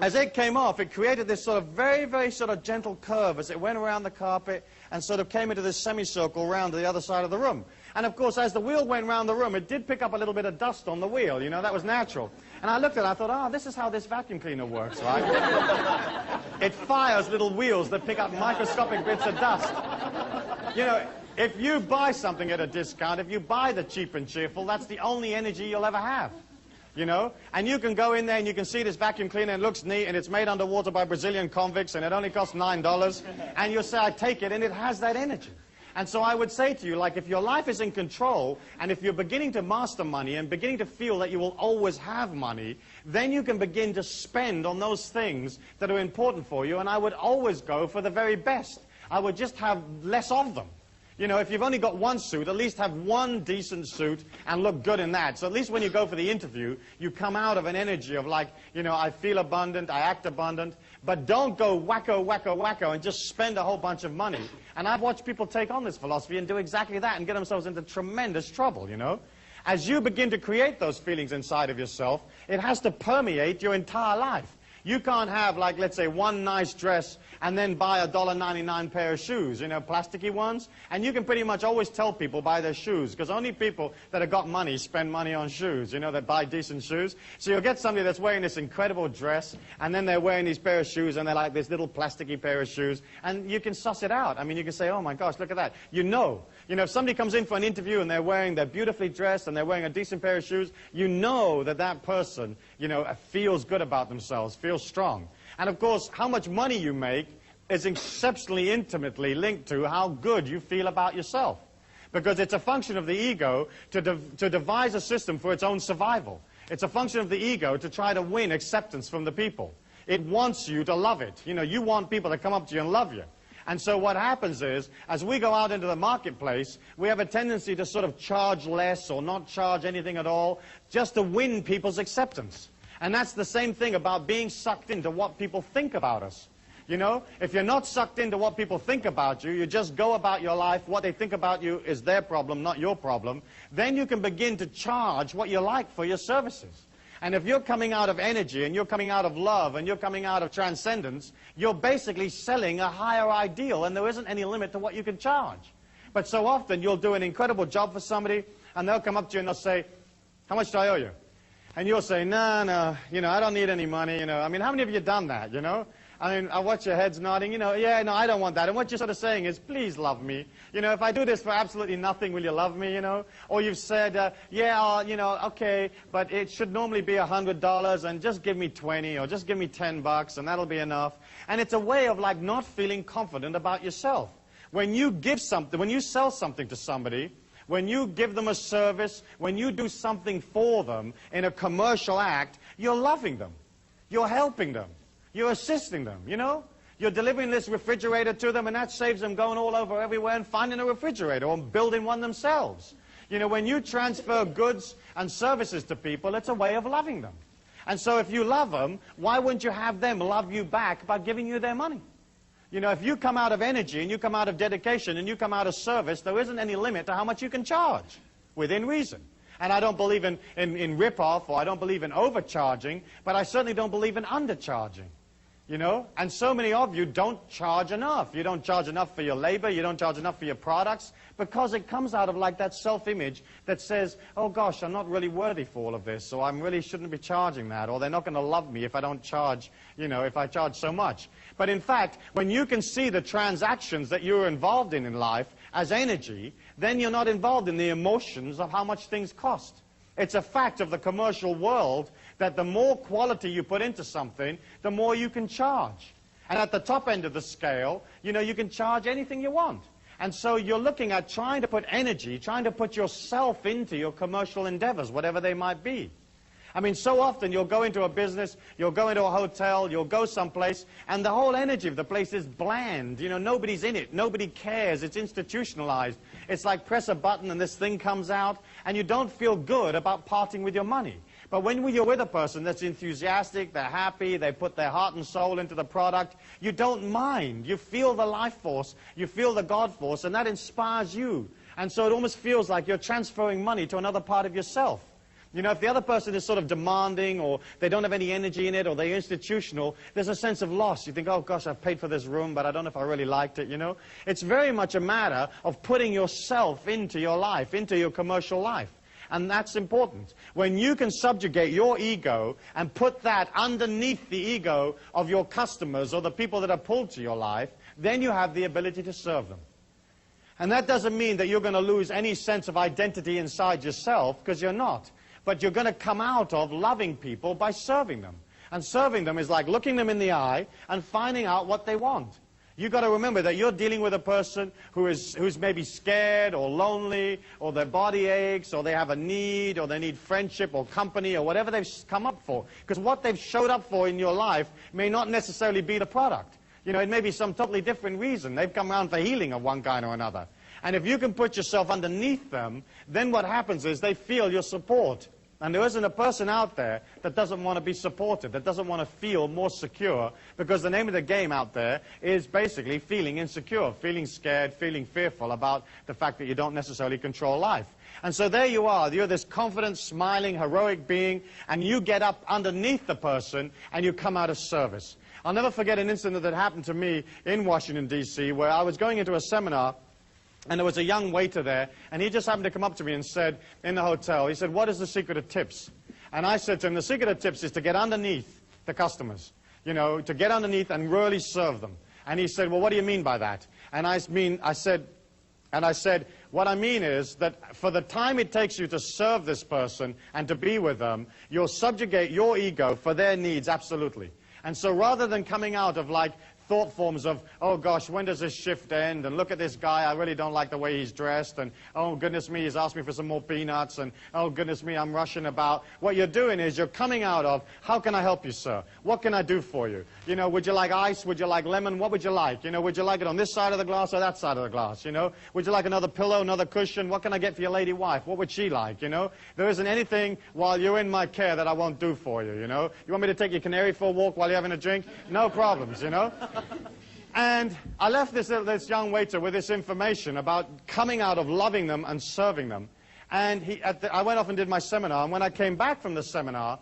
as it came off, it created this sort of very, very sort of gentle curve as it went around the carpet and sort of came into this semicircle around to the other side of the room. And of course, as the wheel went around the room, it did pick up a little bit of dust on the wheel, you know, that was natural. And I looked at it, I thought, this is how this vacuum cleaner works, right? It fires little wheels that pick up microscopic bits of dust. You know, if you buy something at a discount, if you buy the cheap and cheerful, that's the only energy you'll ever have. You know, and you can go in there and you can see this vacuum cleaner, and it looks neat, and it's made underwater by Brazilian convicts, and it only costs $9, and you'll say, I take it, and it has that energy. And so I would say to you, like, if your life is in control, and if you're beginning to master money and beginning to feel that you will always have money, then you can begin to spend on those things that are important for you, and I would always go for the very best. I would just have less of them. You know, if you've only got one suit, at least have one decent suit and look good in that. So at least when you go for the interview, you come out of an energy of like, you know, I feel abundant, I act abundant. But don't go wacko, wacko, wacko and just spend a whole bunch of money. And I've watched people take on this philosophy and do exactly that and get themselves into tremendous trouble, you know. As you begin to create those feelings inside of yourself, it has to permeate your entire life. You can't have, like, let's say, one nice dress and then buy a $1.99 pair of shoes, you know, plasticky ones. And you can pretty much always tell people buy their shoes, because only people that have got money spend money on shoes, you know, that buy decent shoes. So you'll get somebody that's wearing this incredible dress, and then they're wearing these pair of shoes, and they're like this little plasticky pair of shoes. And you can suss it out. I mean, you can say, oh, my gosh, look at that. You know, if somebody comes in for an interview and they're beautifully dressed and they're wearing a decent pair of shoes, you know that that person, you know, feels good about themselves, feels strong. And of course, how much money you make is exceptionally intimately linked to how good you feel about yourself. Because it's a function of the ego to devise a system for its own survival. It's a function of the ego to try to win acceptance from the people. It wants you to love it. You know, you want people to come up to you and love you. And so what happens is, as we go out into the marketplace, we have a tendency to sort of charge less or not charge anything at all, just to win people's acceptance. And that's the same thing about being sucked into what people think about us. You know, if you're not sucked into what people think about you, you just go about your life, what they think about you is their problem, not your problem, then you can begin to charge what you like for your services. And if you're coming out of energy, and you're coming out of love, and you're coming out of transcendence, you're basically selling a higher ideal, and there isn't any limit to what you can charge. But so often, you'll do an incredible job for somebody, and they'll come up to you and they'll say, how much do I owe you? And you'll say, no, you know, I don't need any money, you know. I mean, how many of you have done that, you know? I mean, I watch your heads nodding, you know, yeah, no, I don't want that. And what you're sort of saying is, please love me. You know, if I do this for absolutely nothing, will you love me, you know? Or you've said, yeah, you know, okay, but it should normally be $100 and just give me 20 or just give me 10 bucks and that'll be enough. And it's a way of like not feeling confident about yourself. When you give something, when you sell something to somebody, when you give them a service, when you do something for them in a commercial act, you're loving them. You're helping them. You're assisting them, you know? You're delivering this refrigerator to them, and that saves them going all over everywhere and finding a refrigerator or building one themselves. You know, when you transfer goods and services to people, it's a way of loving them. And so if you love them, why wouldn't you have them love you back by giving you their money? You know, if you come out of energy and you come out of dedication and you come out of service, there isn't any limit to how much you can charge within reason. And I don't believe in rip-off, or I don't believe in overcharging, but I certainly don't believe in undercharging. You know, and so many of you don't charge enough. You don't charge enough for your labor. You don't charge enough for your products, because it comes out of like that self-image that says, oh gosh, I'm not really worthy for all of this, so I really shouldn't be charging that, or they're not going to love me if I don't charge, you know, if I charge so much. But in fact, when you can see the transactions that you're involved in life as energy, then you're not involved in the emotions of how much things cost. It's a fact of the commercial world that the more quality you put into something, the more you can charge. And at the top end of the scale, you know, you can charge anything you want. And so you're looking at trying to put energy, trying to put yourself into your commercial endeavors, whatever they might be. I mean, so often you'll go into a business, you'll go into a hotel, you'll go someplace, and the whole energy of the place is bland. You know, nobody's in it. Nobody cares. It's institutionalized. It's like press a button and this thing comes out, and you don't feel good about parting with your money. But when you're with a person that's enthusiastic, they're happy, they put their heart and soul into the product, you don't mind. You feel the life force, you feel the God force, and that inspires you. And so it almost feels like you're transferring money to another part of yourself. You know, if the other person is sort of demanding, or they don't have any energy in it, or they're institutional, there's a sense of loss. You think, oh gosh, I've paid for this room, but I don't know if I really liked it, you know. It's very much a matter of putting yourself into your life, into your commercial life. And that's important. When you can subjugate your ego and put that underneath the ego of your customers or the people that are pulled to your life, then you have the ability to serve them. And that doesn't mean that you're going to lose any sense of identity inside yourself, because you're not. But you're going to come out of loving people by serving them. And serving them is like looking them in the eye and finding out what they want. You've got to remember that you're dealing with a person who's maybe scared or lonely, or their body aches, or they have a need, or they need friendship or company, or whatever they've come up for. Because what they've showed up for in your life may not necessarily be the product. You know, it may be some totally different reason. They've come around for healing of one kind or another. And if you can put yourself underneath them, then what happens is they feel your support. And there isn't a person out there that doesn't want to be supported, that doesn't want to feel more secure, because the name of the game out there is basically feeling insecure, feeling scared, feeling fearful about the fact that you don't necessarily control life. And so there you are. You're this confident, smiling, heroic being, and you get up underneath the person and you come out of service. I'll never forget an incident that happened to me in Washington, D.C., where I was going into a seminar, and there was a young waiter there, and he just happened to come up to me and said, in the hotel, he said, what is the secret of tips? And I said to him, the secret of tips is to get underneath the customers, you know, to get underneath and really serve them. And he said, well, what do you mean by that? And I said, what I mean is that for the time it takes you to serve this person and to be with them, you'll subjugate your ego for their needs, absolutely. And so rather than coming out of like thought forms of, oh gosh, when does this shift end? And look at this guy, I really don't like the way he's dressed. And oh goodness me, he's asked me for some more peanuts. And oh goodness me, I'm rushing about. What you're doing is you're coming out of, how can I help you, sir? What can I do for you? You know, would you like ice? Would you like lemon? What would you like? You know, would you like it on this side of the glass or that side of the glass? You know, would you like another pillow, another cushion? What can I get for your lady wife? What would she like? You know, there isn't anything while you're in my care that I won't do for you, you know. You want me to take your canary for a walk while you're having a drink? No problems, you know. And I left this young waiter with this information about coming out of loving them and serving them. And I went off and did my seminar, and when I came back from the seminar,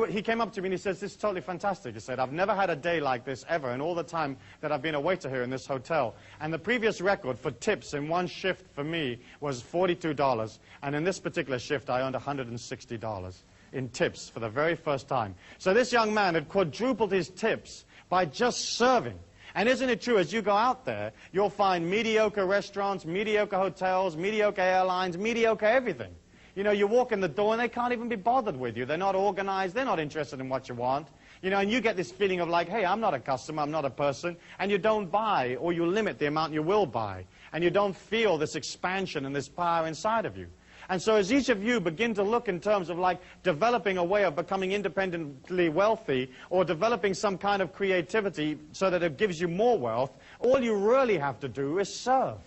he came up to me and he says, this is totally fantastic. He said, I've never had a day like this ever in all the time that I've been a waiter here in this hotel. And the previous record for tips in one shift for me was $42. And in this particular shift, I earned $160 in tips for the very first time. So this young man had quadrupled his tips by just serving. And isn't it true, as you go out there, you'll find mediocre restaurants, mediocre hotels, mediocre airlines, mediocre everything. You know, you walk in the door and they can't even be bothered with you. They're not organized. They're not interested in what you want. You know, and you get this feeling of like, hey, I'm not a customer, I'm not a person. And you don't buy, or you limit the amount you will buy. And you don't feel this expansion and this power inside of you. And so as each of you begin to look in terms of like developing a way of becoming independently wealthy or developing some kind of creativity so that it gives you more wealth, all you really have to do is serve.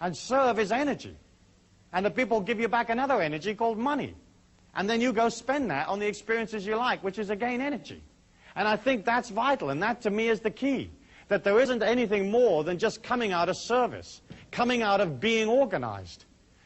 And serve is energy. And the people give you back another energy called money. And then you go spend that on the experiences you like, which is again energy. And I think that's vital, and that to me is the key. That there isn't anything more than just coming out of service, coming out of being organized.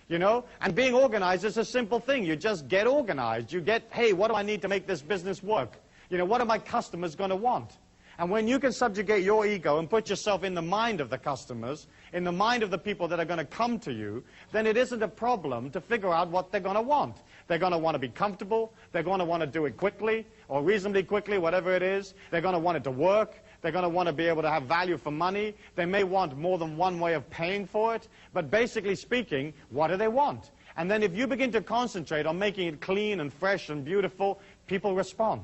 You know, and being organized is a simple thing. You just get organized. You get, hey, what do I need to make this business work? You know, what are my customers going to want? And when you can subjugate your ego and put yourself in the mind of the customers, in the mind of the people that are going to come to you, then it isn't a problem to figure out what they're going to want. They're going to want to be comfortable. They're going to want to do it quickly or reasonably quickly, whatever it is. They're going to want it to work. They're going to want to be able to have value for money. They may want more than one way of paying for it. But basically speaking, what do they want? And then if you begin to concentrate on making it clean and fresh and beautiful, people respond.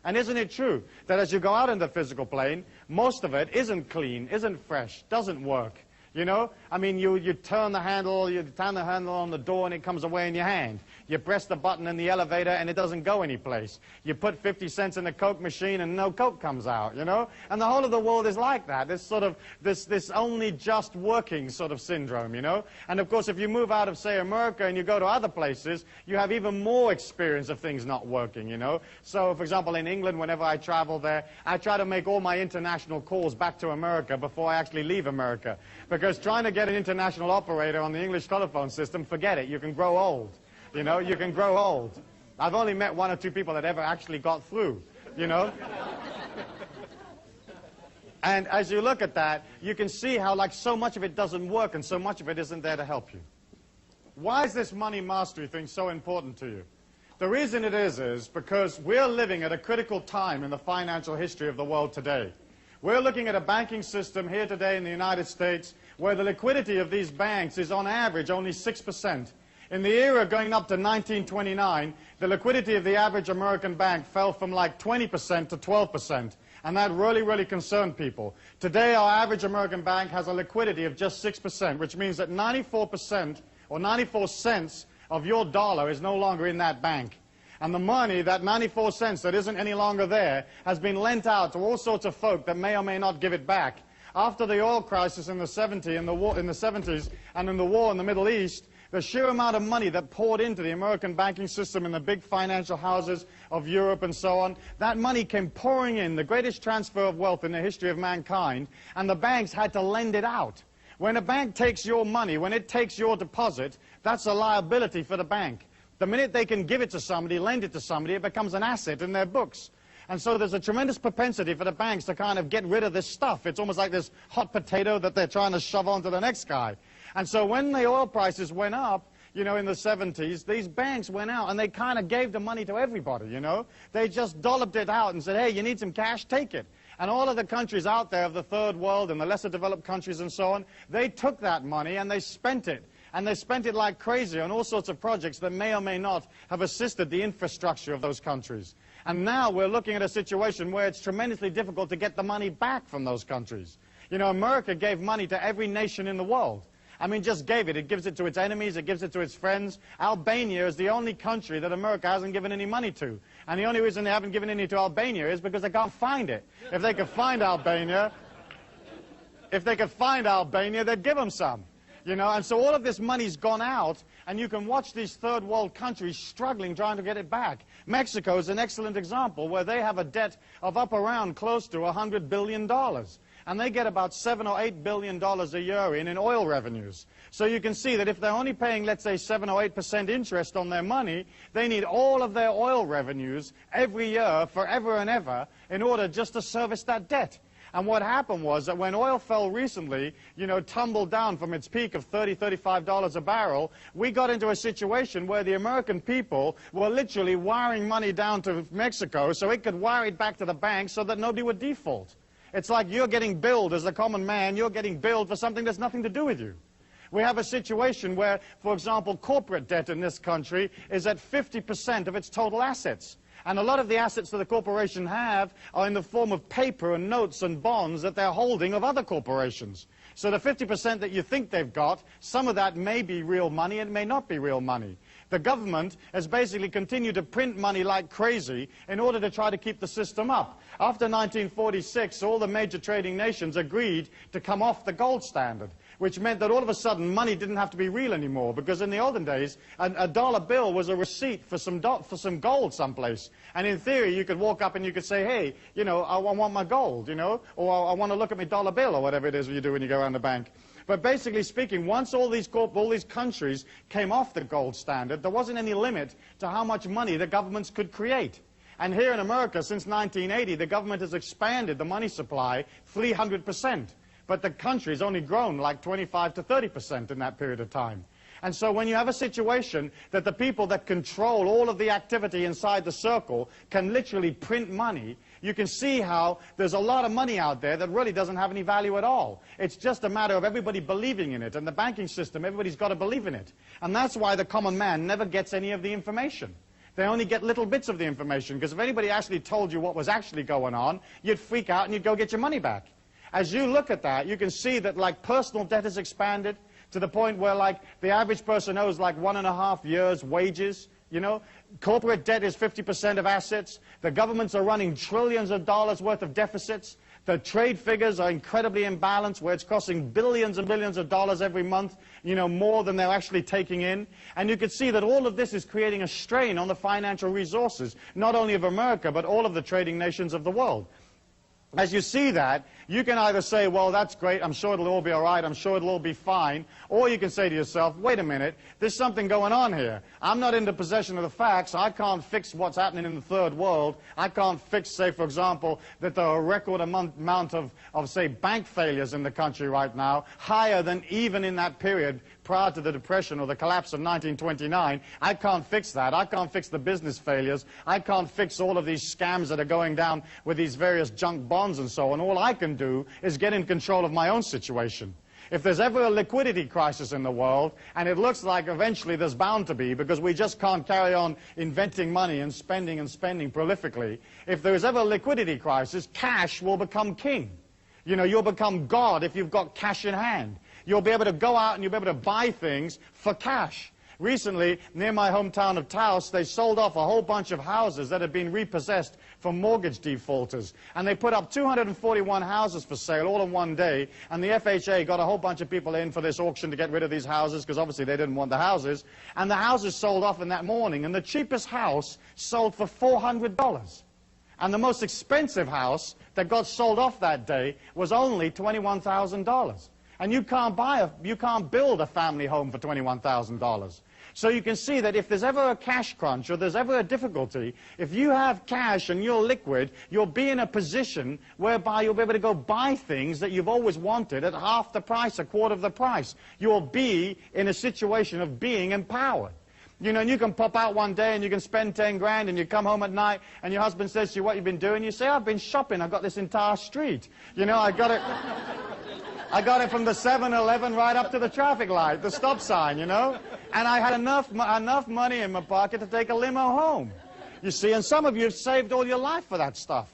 And isn't it true that as you go out in the physical plane, most of it isn't clean, isn't fresh, doesn't work? You know, I mean, you turn the handle on the door and it comes away in your hand. You press the button in the elevator and it doesn't go anyplace. You put 50 cents in the Coke machine and no Coke comes out, you know? And the whole of the world is like that. This sort of, this only just working sort of syndrome, you know? And of course, if you move out of, say, America and you go to other places, you have even more experience of things not working, you know? So, for example, in England, whenever I travel there, I try to make all my international calls back to America before I actually leave America. Because trying to get an international operator on the English telephone system, forget it. You can grow old. You know, you can grow old. I've only met one or two people that ever actually got through, you know. And as you look at that, you can see how like so much of it doesn't work and so much of it isn't there to help you. Why is this money mastery thing so important to you? The reason it is because we're living at a critical time in the financial history of the world today. We're looking at a banking system here today in the United States where the liquidity of these banks is on average only 6%. In the era going up to 1929, the liquidity of the average American bank fell from like 20% to 12%. And that really concerned people. Today, our average American bank has a liquidity of just 6%, which means that 94% or 94 cents of your dollar is no longer in that bank. And the money, that 94 cents that isn't any longer there, has been lent out to all sorts of folk that may or may not give it back. After the oil crisis in the 70s and in the war in the Middle East, the sheer amount of money that poured into the American banking system and the big financial houses of Europe and so on, that money came pouring in, the greatest transfer of wealth in the history of mankind, and the banks had to lend it out. When a bank takes your money, when it takes your deposit, that's a liability for the bank. The minute they can give it to somebody, lend it to somebody, it becomes an asset in their books. And so there's a tremendous propensity for the banks to kind of get rid of this stuff. It's almost like this hot potato that they're trying to shove onto the next guy. And so when the oil prices went up, you know, in the 70s, these banks went out and they kind of gave the money to everybody, you know. They just dolloped it out and said, hey, you need some cash, take it. And all of the countries out there of the third world and the lesser developed countries and so on, they took that money and they spent it. And they spent it like crazy on all sorts of projects that may or may not have assisted the infrastructure of those countries. And now we're looking at a situation where it's tremendously difficult to get the money back from those countries. You know, America gave money to every nation in the world. I mean, just gave it. It gives it to its enemies. It gives it to its friends. Albania is the only country that America hasn't given any money to. And the only reason they haven't given any to Albania is because they can't find it. If they could find Albania, they'd give them some. You know, and so all of this money's gone out, and you can watch these third world countries struggling trying to get it back. Mexico is an excellent example where they have a debt of up around close to $100 billion. And they get about $7 or $8 billion a year in oil revenues. So you can see that if they're only paying, let's say, 7 or 8% interest on their money, they need all of their oil revenues every year, forever and ever, in order just to service that debt. And what happened was that when oil fell recently, you know, tumbled down from its peak of $30, $35 a barrel, we got into a situation where the American people were literally wiring money down to Mexico so it could wire it back to the bank so that nobody would default. It's like you're getting billed as a common man, you're getting billed for something that's nothing to do with you. We have a situation where, for example, corporate debt in this country is at 50% of its total assets. And a lot of the assets that the corporation have are in the form of paper and notes and bonds that they're holding of other corporations. So the 50% that you think they've got, some of that may be real money and may not be real money. The government has basically continued to print money like crazy in order to try to keep the system up. After 1946, all the major trading nations agreed to come off the gold standard, which meant that all of a sudden money didn't have to be real anymore, because in the olden days, a dollar bill was a receipt for some gold someplace. And in theory, you could walk up and you could say, hey, you know, I want my gold, you know, or I want to look at my dollar bill, or whatever it is you do when you go around the bank. But basically speaking, once all these countries came off the gold standard, there wasn't any limit to how much money the governments could create. And here in America, since 1980, the government has expanded the money supply 300%. But the country's only grown like 25 to 30% in that period of time. And so when you have a situation that the people that control all of the activity inside the circle can literally print money, you can see how there's a lot of money out there that really doesn't have any value at all. It's just a matter of everybody believing in it. And the banking system, everybody's got to believe in it. And that's why the common man never gets any of the information. They only get little bits of the information, because if anybody actually told you what was actually going on, you'd freak out and you'd go get your money back. As you look at that, you can see that like personal debt has expanded to the point where like the average person owes like 1.5 years' wages. You know, corporate debt is 50% of assets. The governments are running trillions of dollars worth of deficits. The trade figures are incredibly imbalanced, where it's costing billions and billions of dollars every month, you know, more than they're actually taking in. And you can see that all of this is creating a strain on the financial resources, not only of America, but all of the trading nations of the world. As you see that, you can either say, well, that's great, I'm sure it'll all be all right, I'm sure it'll all be fine, or you can say to yourself, wait a minute, there's something going on here. I'm not in the possession of the facts. I can't fix what's happening in the third world. I can't fix, say, for example, that there are a record amount of, say, bank failures in the country right now, higher than even in that period prior to the Depression or the collapse of 1929. I can't fix that. I can't fix the business failures. I can't fix all of these scams that are going down with these various junk bonds and so on. All I can do is get in control of my own situation. If there's ever a liquidity crisis in the world, and it looks like eventually there's bound to be, because we just can't carry on inventing money and spending prolifically, if there is ever a liquidity crisis, cash will become king. You know, you'll become God if you've got cash in hand. You'll be able to go out and you'll be able to buy things for cash. Recently, near my hometown of Taos, they sold off a whole bunch of houses that had been repossessed from mortgage defaulters. And they put up 241 houses for sale all in one day. And the FHA got a whole bunch of people in for this auction to get rid of these houses, because obviously they didn't want the houses. And the houses sold off in that morning. And the cheapest house sold for $400. And the most expensive house that got sold off that day was only $21,000. And you can't build a family home for $21,000. So you can see that if there's ever a cash crunch or there's ever a difficulty, if you have cash and you're liquid, you'll be in a position whereby you'll be able to go buy things that you've always wanted at half the price, a quarter of the price. You'll be in a situation of being empowered. You know, and you can pop out one day and you can spend 10 grand and you come home at night and your husband says to you, what you've been doing? You say, I've been shopping. I've got this entire street. You know, I got it from the 7-Eleven right up to the traffic light, the stop sign, you know. And I had enough money in my pocket to take a limo home. You see, and some of you have saved all your life for that stuff.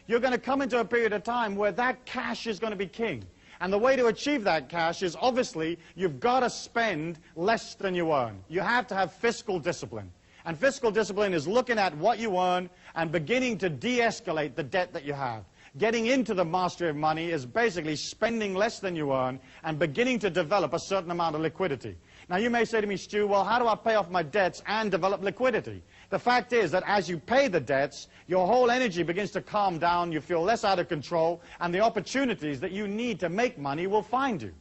You're going to come into a period of time where that cash is going to be king. And the way to achieve that cash is obviously you've got to spend less than you earn. You have to have fiscal discipline. And fiscal discipline is looking at what you earn and beginning to de-escalate the debt that you have. Getting into the mastery of money is basically spending less than you earn and beginning to develop a certain amount of liquidity. Now you may say to me, Stu, well, how do I pay off my debts and develop liquidity? The fact is that as you pay the debts, your whole energy begins to calm down, you feel less out of control, and the opportunities that you need to make money will find you.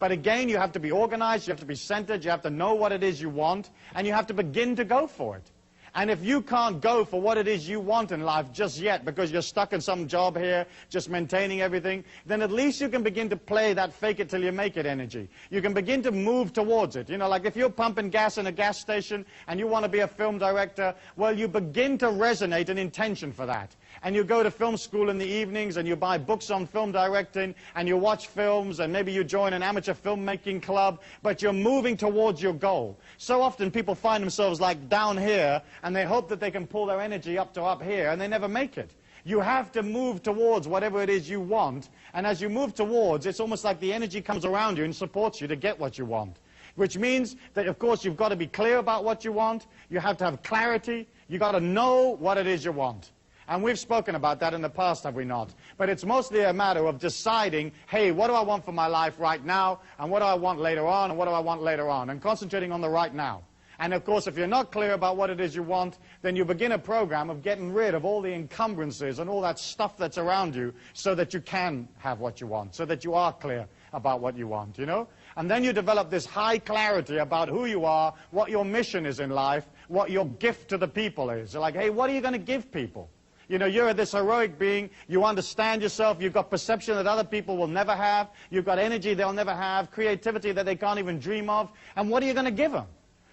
But again, you have to be organized, you have to be centered, you have to know what it is you want, and you have to begin to go for it. And if you can't go for what it is you want in life just yet because you're stuck in some job here, just maintaining everything, then at least you can begin to play that fake it till you make it energy. You can begin to move towards it. You know, like if you're pumping gas in a gas station and you want to be a film director, well, you begin to resonate an intention for that. And you go to film school in the evenings and you buy books on film directing and you watch films and maybe you join an amateur filmmaking club, but you're moving towards your goal. So often people find themselves like down here and they hope that they can pull their energy up to up here and they never make it. You have to move towards whatever it is you want, and as you move towards, it's almost like the energy comes around you and supports you to get what you want. Which means that, of course, you've got to be clear about what you want, you have to have clarity, you've got to know what it is you want. And we've spoken about that in the past, have we not? But it's mostly a matter of deciding, hey, what do I want for my life right now, and what do I want later on, and what do I want later on, and concentrating on the right now. And of course, if you're not clear about what it is you want, then you begin a program of getting rid of all the encumbrances and all that stuff that's around you so that you can have what you want, so that you are clear about what you want, you know? And then you develop this high clarity about who you are, what your mission is in life, what your gift to the people is. You're like, hey, what are you going to give people? You know, you're this heroic being, you understand yourself, you've got perception that other people will never have, you've got energy they'll never have, creativity that they can't even dream of, and what are you going to give them?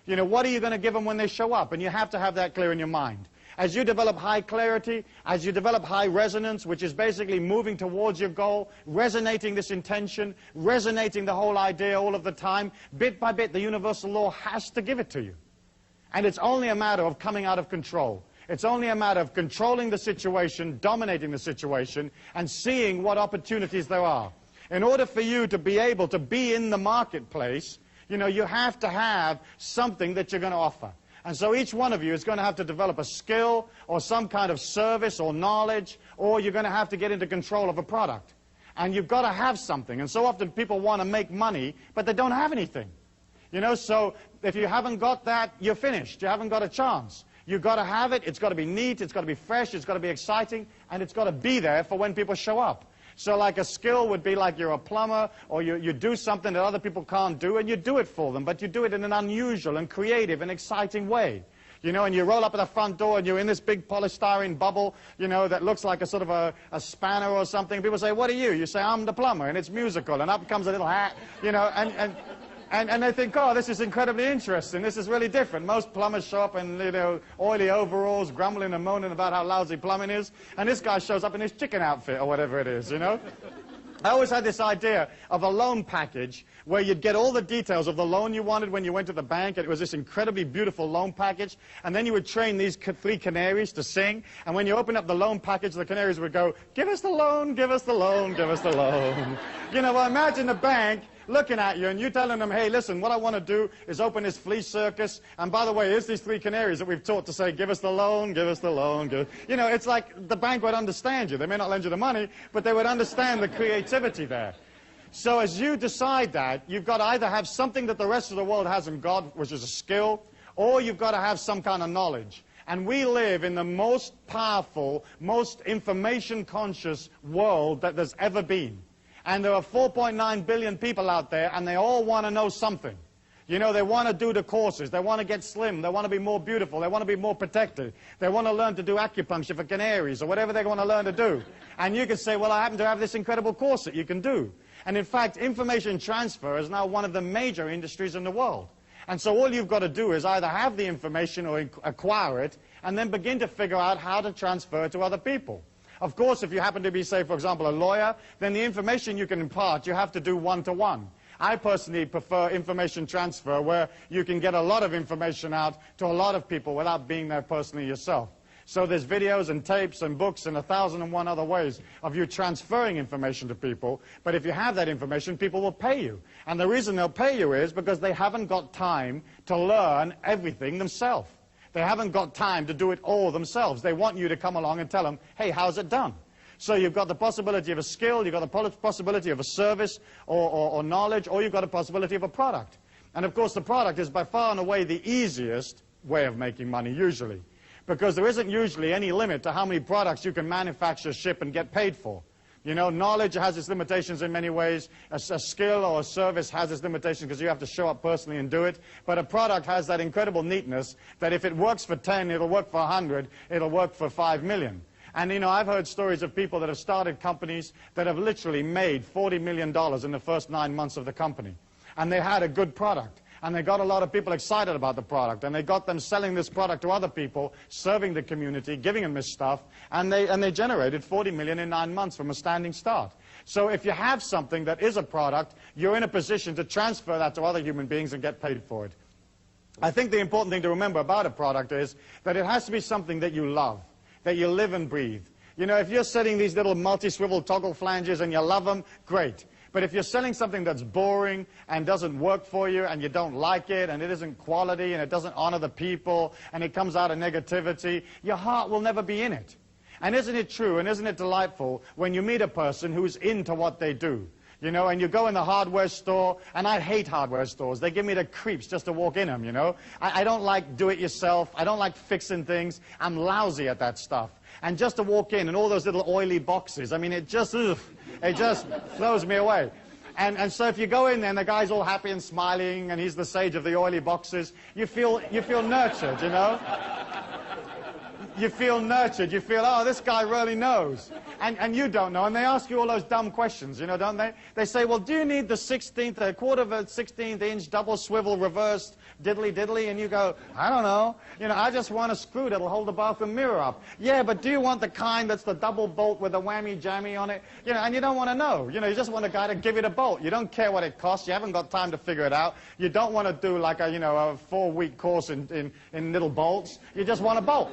You know, what are you going to give them when they show up? And you have to have that clear in your mind. As you develop high clarity, as you develop high resonance, which is basically moving towards your goal, resonating this intention, resonating the whole idea all of the time, bit by bit, the universal law has to give it to you. And it's only a matter of coming out of control. It's only a matter of controlling the situation, dominating the situation, and seeing what opportunities there are. In order for you to be able to be in the marketplace, you know, you have to have something that you're going to offer. And so each one of you is going to have to develop a skill or some kind of service or knowledge, or you're going to have to get into control of a product. And you've got to have something. And so often people want to make money, but they don't have anything. You know, so if you haven't got that, you're finished. You haven't got a chance. You've got to have it, it's got to be neat, it's got to be fresh, it's got to be exciting, and it's got to be there for when people show up. So like a skill would be like you're a plumber, or you do something that other people can't do, and you do it for them, but you do it in an unusual and creative and exciting way. You know, and you roll up at the front door, and you're in this big polystyrene bubble, you know, that looks like a sort of a spanner or something. People say, what are you? You say, I'm the plumber, and it's musical, and up comes a little hat, you know, and they think, oh, this is incredibly interesting. This is really different. Most plumbers show up in, you know, oily overalls, grumbling and moaning about how lousy plumbing is. And this guy shows up in his chicken outfit or whatever it is, you know. I always had this idea of a loan package where you'd get all the details of the loan you wanted when you went to the bank. And it was this incredibly beautiful loan package. And then you would train these three canaries to sing. And when you open up the loan package, the canaries would go, give us the loan, give us the loan, give us the loan. You know, well, imagine the bank looking at you and you telling them, hey, listen, what I want to do is open this flea circus. And by the way, here's these three canaries that we've taught to say, give us the loan, give us the loan. You know, it's like the bank would understand you. They may not lend you the money, but they would understand the creativity there. So as you decide that, you've got to either have something that the rest of the world hasn't got, which is a skill, or you've got to have some kind of knowledge. And we live in the most powerful, most information-conscious world that there's ever been. And there are 4.9 billion people out there, and they all want to know something. You know, they want to do the courses. They want to get slim. They want to be more beautiful. They want to be more protected. They want to learn to do acupuncture for canaries or whatever they want to learn to do. And you can say, well, I happen to have this incredible course that you can do. And in fact, information transfer is now one of the major industries in the world. And so all you've got to do is either have the information or acquire it, and then begin to figure out how to transfer it to other people. Of course, if you happen to be, say, for example, a lawyer, then the information you can impart, you have to do one-to-one. I personally prefer information transfer, where you can get a lot of information out to a lot of people without being there personally yourself. So there's videos and tapes and books and 1,001 other ways of you transferring information to people. But if you have that information, people will pay you. And the reason they'll pay you is because they haven't got time to learn everything themselves. They haven't got time to do it all themselves. They want you to come along and tell them, hey, how's it done? So you've got the possibility of a skill, you've got the possibility of a service or knowledge, or you've got a possibility of a product. And of course the product is by far and away the easiest way of making money usually. Because there isn't usually any limit to how many products you can manufacture, ship, and get paid for. You know, knowledge has its limitations in many ways. A skill or a service has its limitations because you have to show up personally and do it. But a product has that incredible neatness that if it works for 10, it'll work for 100, it'll work for 5 million. And, you know, I've heard stories of people that have started companies that have literally made $40 million in the first 9 months of the company. And they had a good product. And they got a lot of people excited about the product. And they got them selling this product to other people, serving the community, giving them this stuff. And they generated $40 million in 9 months from a standing start. So if you have something that is a product, you're in a position to transfer that to other human beings and get paid for it. I think the important thing to remember about a product is that it has to be something that you love, that you live and breathe. You know, if you're setting these little multi-swivel toggle flanges and you love them, great. But if you're selling something that's boring and doesn't work for you and you don't like it and it isn't quality and it doesn't honor the people and it comes out of negativity, your heart will never be in it. And isn't it true and isn't it delightful when you meet a person who's into what they do? You know, and you go in the hardware store, and I hate hardware stores. They give me the creeps just to walk in them, you know. I don't like do-it-yourself. I don't like fixing things. I'm lousy at that stuff. And just to walk in and all those little oily boxes, I mean, it just throws me away. And so if you go in there and the guy's all happy and smiling and he's the sage of the oily boxes, you feel nurtured, you know. You feel nurtured. You feel, oh, this guy really knows. And you don't know. And they ask you all those dumb questions, you know, don't they? They say, well, do you need the a quarter of a 16th inch double swivel reversed diddly-diddly? And you go, I don't know. You know, I just want a screw that'll hold the bathroom mirror up. Yeah, but do you want the kind that's the double bolt with the whammy-jammy on it? You know, and you don't want to know. You know, you just want a guy to give it a bolt. You don't care what it costs. You haven't got time to figure it out. You don't want to do like a, you know, a 4-week course in little bolts. You just want a bolt.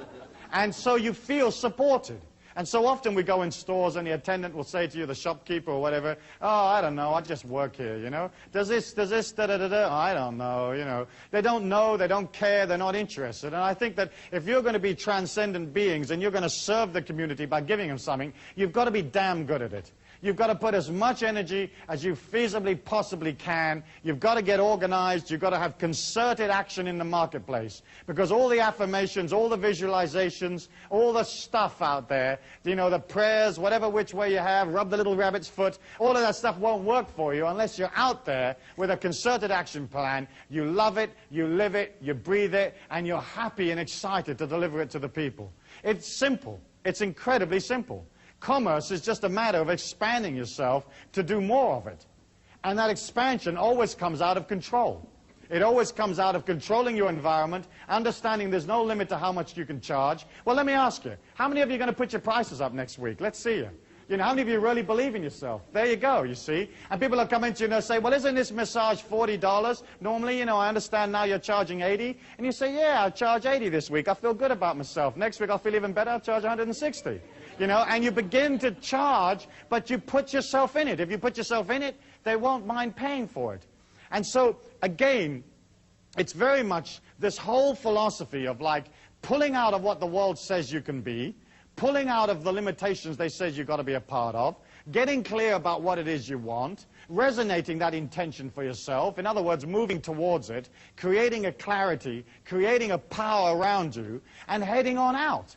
And so you feel supported. And so often we go in stores and the attendant will say to you, the shopkeeper or whatever, oh, I don't know, I just work here, you know. Does this, da-da-da-da? Oh, I don't know, you know. They don't care, they're not interested. And I think that if you're going to be transcendent beings and you're going to serve the community by giving them something, you've got to be damn good at it. You've got to put as much energy as you feasibly possibly can. You've got to get organized. You've got to have concerted action in the marketplace. Because all the affirmations, all the visualizations, all the stuff out there, you know, the prayers, whatever which way you have, rub the little rabbit's foot, all of that stuff won't work for you unless you're out there with a concerted action plan. You love it, you live it, you breathe it, and you're happy and excited to deliver it to the people. It's simple. It's incredibly simple. Commerce is just a matter of expanding yourself to do more of it. And that expansion always comes out of control. It always comes out of controlling your environment, understanding there's no limit to how much you can charge. Well, let me ask you, how many of you are going to put your prices up next week? Let's see you. You know, how many of you really believe in yourself? There you go, you see. And people will come into you and they'll say, well, isn't this massage $40? Normally, you know, I understand now you're charging $80. And you say, yeah, I'll charge $80 this week. I feel good about myself. Next week, I'll feel even better. I'll charge $160. You know, and you begin to charge, but you put yourself in it. If you put yourself in it, they won't mind paying for it. And so, again, it's very much this whole philosophy of like pulling out of what the world says you can be, pulling out of the limitations they say you've got to be a part of, getting clear about what it is you want, resonating that intention for yourself, in other words, moving towards it, creating a clarity, creating a power around you, and heading on out.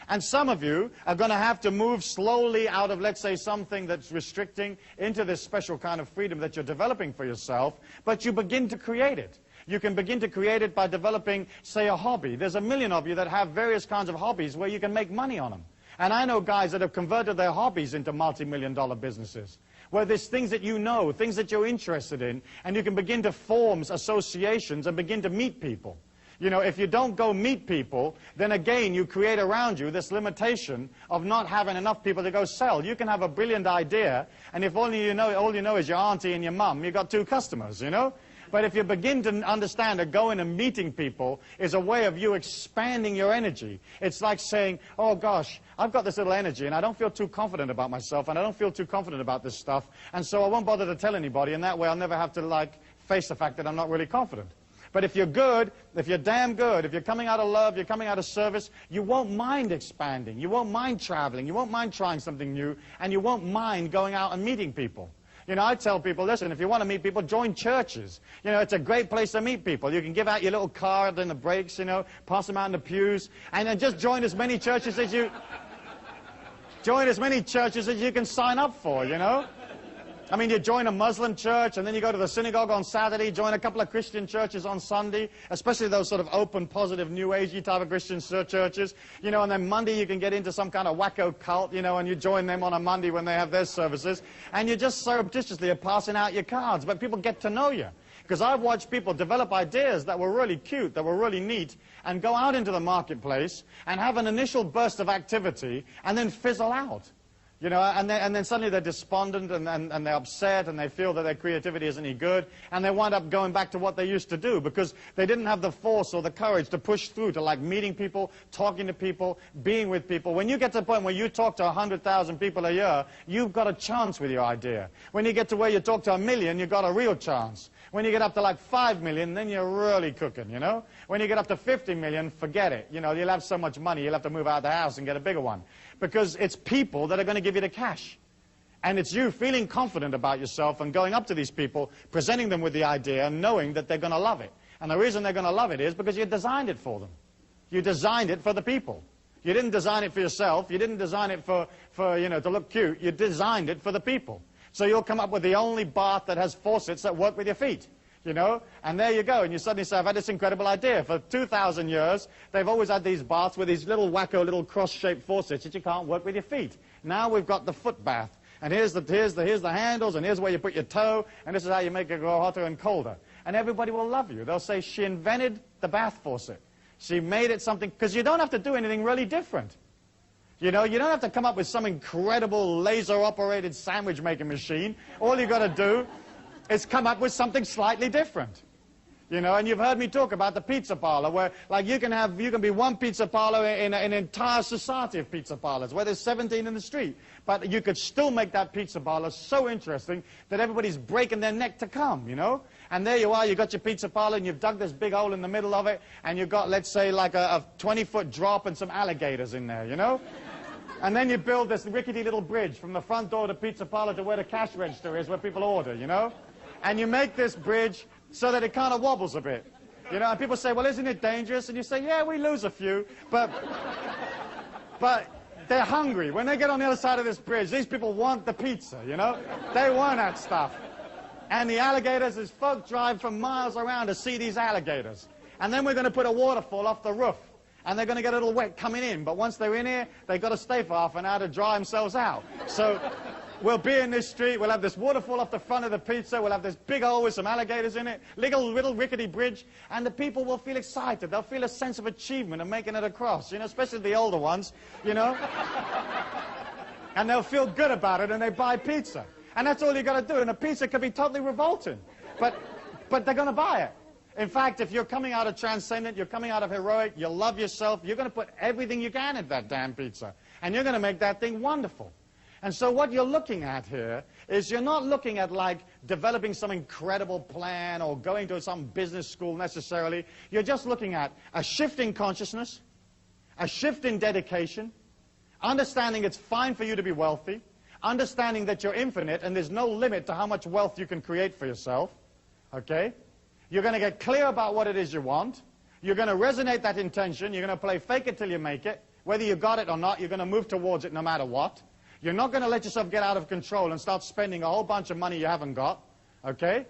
And some of you are going to have to move slowly out of, let's say, something that's restricting into this special kind of freedom that you're developing for yourself, but you begin to create it. You can begin to create it by developing, say, a hobby. There's a million of you that have various kinds of hobbies where you can make money on them. And I know guys that have converted their hobbies into multi-million-dollar businesses, where there's things that you know, things that you're interested in, and you can begin to form associations and begin to meet people. You know, if you don't go meet people, then again you create around you this limitation of not having enough people to go sell. You can have a brilliant idea, and if all you know is your auntie and your mum, you've got 2 customers, you know? But if you begin to understand that going and meeting people is a way of you expanding your energy. It's like saying, oh gosh, I've got this little energy and I don't feel too confident about myself and I don't feel too confident about this stuff, and so I won't bother to tell anybody, and that way I'll never have to like face the fact that I'm not really confident. But if you're good, if you're damn good, if you're coming out of love, you're coming out of service, you won't mind expanding, you won't mind traveling, you won't mind trying something new, and you won't mind going out and meeting people. You know, I tell people, listen, if you want to meet people, join churches. You know, it's a great place to meet people. You can give out your little card in the breaks, you know, pass them out in the pews, and then just join as many churches as you can sign up for, you know. I mean, you join a Muslim church, and then you go to the synagogue on Saturday, join a couple of Christian churches on Sunday, especially those sort of open, positive, New Agey type of Christian churches, you know, and then Monday you can get into some kind of wacko cult, you know, and you join them on a Monday when they have their services, and you just surreptitiously are passing out your cards, but people get to know you. Because I've watched people develop ideas that were really cute, that were really neat, and go out into the marketplace and have an initial burst of activity and then fizzle out. You know, and then suddenly they're despondent and they're upset and they feel that their creativity isn't any good, and they wind up going back to what they used to do because they didn't have the force or the courage to push through to like meeting people, talking to people, being with people. When you get to the point where you talk to 100,000 people a year, you've got a chance with your idea. When you get to where you talk to 1 million, you've got a real chance. When you get up to like 5 million, then you're really cooking, you know? When you get up to 50 million, forget it. You know, you'll have so much money, you'll have to move out of the house and get a bigger one. Because it's people that are going to give you the cash. And it's you feeling confident about yourself and going up to these people, presenting them with the idea and knowing that they're going to love it. And the reason they're going to love it is because you designed it for them. You designed it for the people. You didn't design it for yourself. You didn't design it for you know, to look cute. You designed it for the people. So you'll come up with the only bath that has faucets that work with your feet. You know, and there you go, and you suddenly say, I've had this incredible idea. For 2,000 years, they've always had these baths with these little wacko, little cross-shaped faucets that you can't work with your feet. Now we've got the foot bath, and here's the handles, and here's where you put your toe, and this is how you make it go hotter and colder. And everybody will love you. They'll say, she invented the bath faucet. She made it something, because you don't have to do anything really different. You know, you don't have to come up with some incredible laser-operated sandwich-making machine. All you've got to do is come up with something slightly different. You know, and you've heard me talk about the pizza parlor, where like you can be one pizza parlor in an entire society of pizza parlors, where there's 17 in the street. But you could still make that pizza parlor so interesting that everybody's breaking their neck to come, you know? And there you are, you've got your pizza parlor, and you've dug this big hole in the middle of it, and you've got, let's say, like a 20-foot drop and some alligators in there, you know? And then you build this rickety little bridge from the front door of the pizza parlor to where the cash register is, where people order, you know? And you make this bridge so that it kind of wobbles a bit. You know, and people say, well, isn't it dangerous? And you say, yeah, we lose a few, but they're hungry. When they get on the other side of this bridge, these people want the pizza, you know? They want that stuff. And the alligators, as folk drive from miles around to see these alligators. And then we're going to put a waterfall off the roof. And they're going to get a little wet coming in. But once they're in here, they've got to stay for half an hour to dry themselves out. So we'll be in this street, we'll have this waterfall off the front of the pizza, we'll have this big hole with some alligators in it, little rickety bridge, and the people will feel excited. They'll feel a sense of achievement of making it across, you know, especially the older ones, you know. And they'll feel good about it, and they buy pizza. And that's all you got to do, and a pizza could be totally revolting. But they're going to buy it. In fact, if you're coming out of transcendent, you're coming out of heroic, you love yourself, you're going to put everything you can in that damn pizza. And you're going to make that thing wonderful. And so what you're looking at here is you're not looking at like developing some incredible plan or going to some business school necessarily. You're just looking at a shift in consciousness, a shift in dedication, understanding it's fine for you to be wealthy, understanding that you're infinite and there's no limit to how much wealth you can create for yourself, okay? You're going to get clear about what it is you want. You're going to resonate that intention. You're going to play fake it till you make it. Whether you got it or not, you're going to move towards it no matter what. You're not going to let yourself get out of control and start spending a whole bunch of money you haven't got, okay?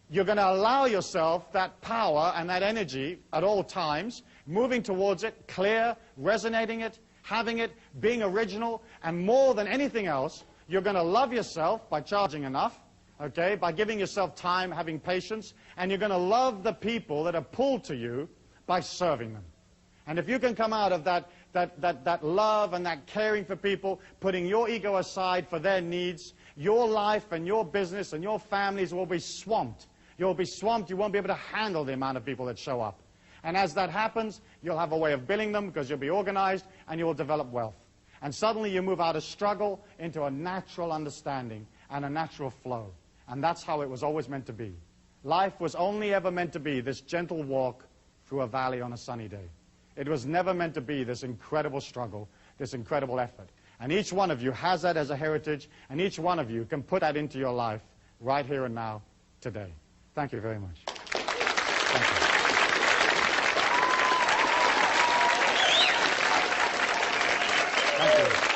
You're going to allow yourself that power and that energy at all times, moving towards it, clear, resonating it, having it, being original, and more than anything else, you're going to love yourself by charging enough, okay, by giving yourself time, having patience, and you're going to love the people that are pulled to you by serving them. And if you can come out of that love and that caring for people, putting your ego aside for their needs, your life and your business and your families will be swamped. You'll be swamped. You won't be able to handle the amount of people that show up. And as that happens, you'll have a way of billing them because you'll be organized and you will develop wealth. And suddenly you move out of struggle into a natural understanding and a natural flow. And that's how it was always meant to be. Life was only ever meant to be this gentle walk through a valley on a sunny day. It was never meant to be this incredible struggle, this incredible effort. And each one of you has that as a heritage, and each one of you can put that into your life right here and now, today. Thank you very much. Thank you. Thank you.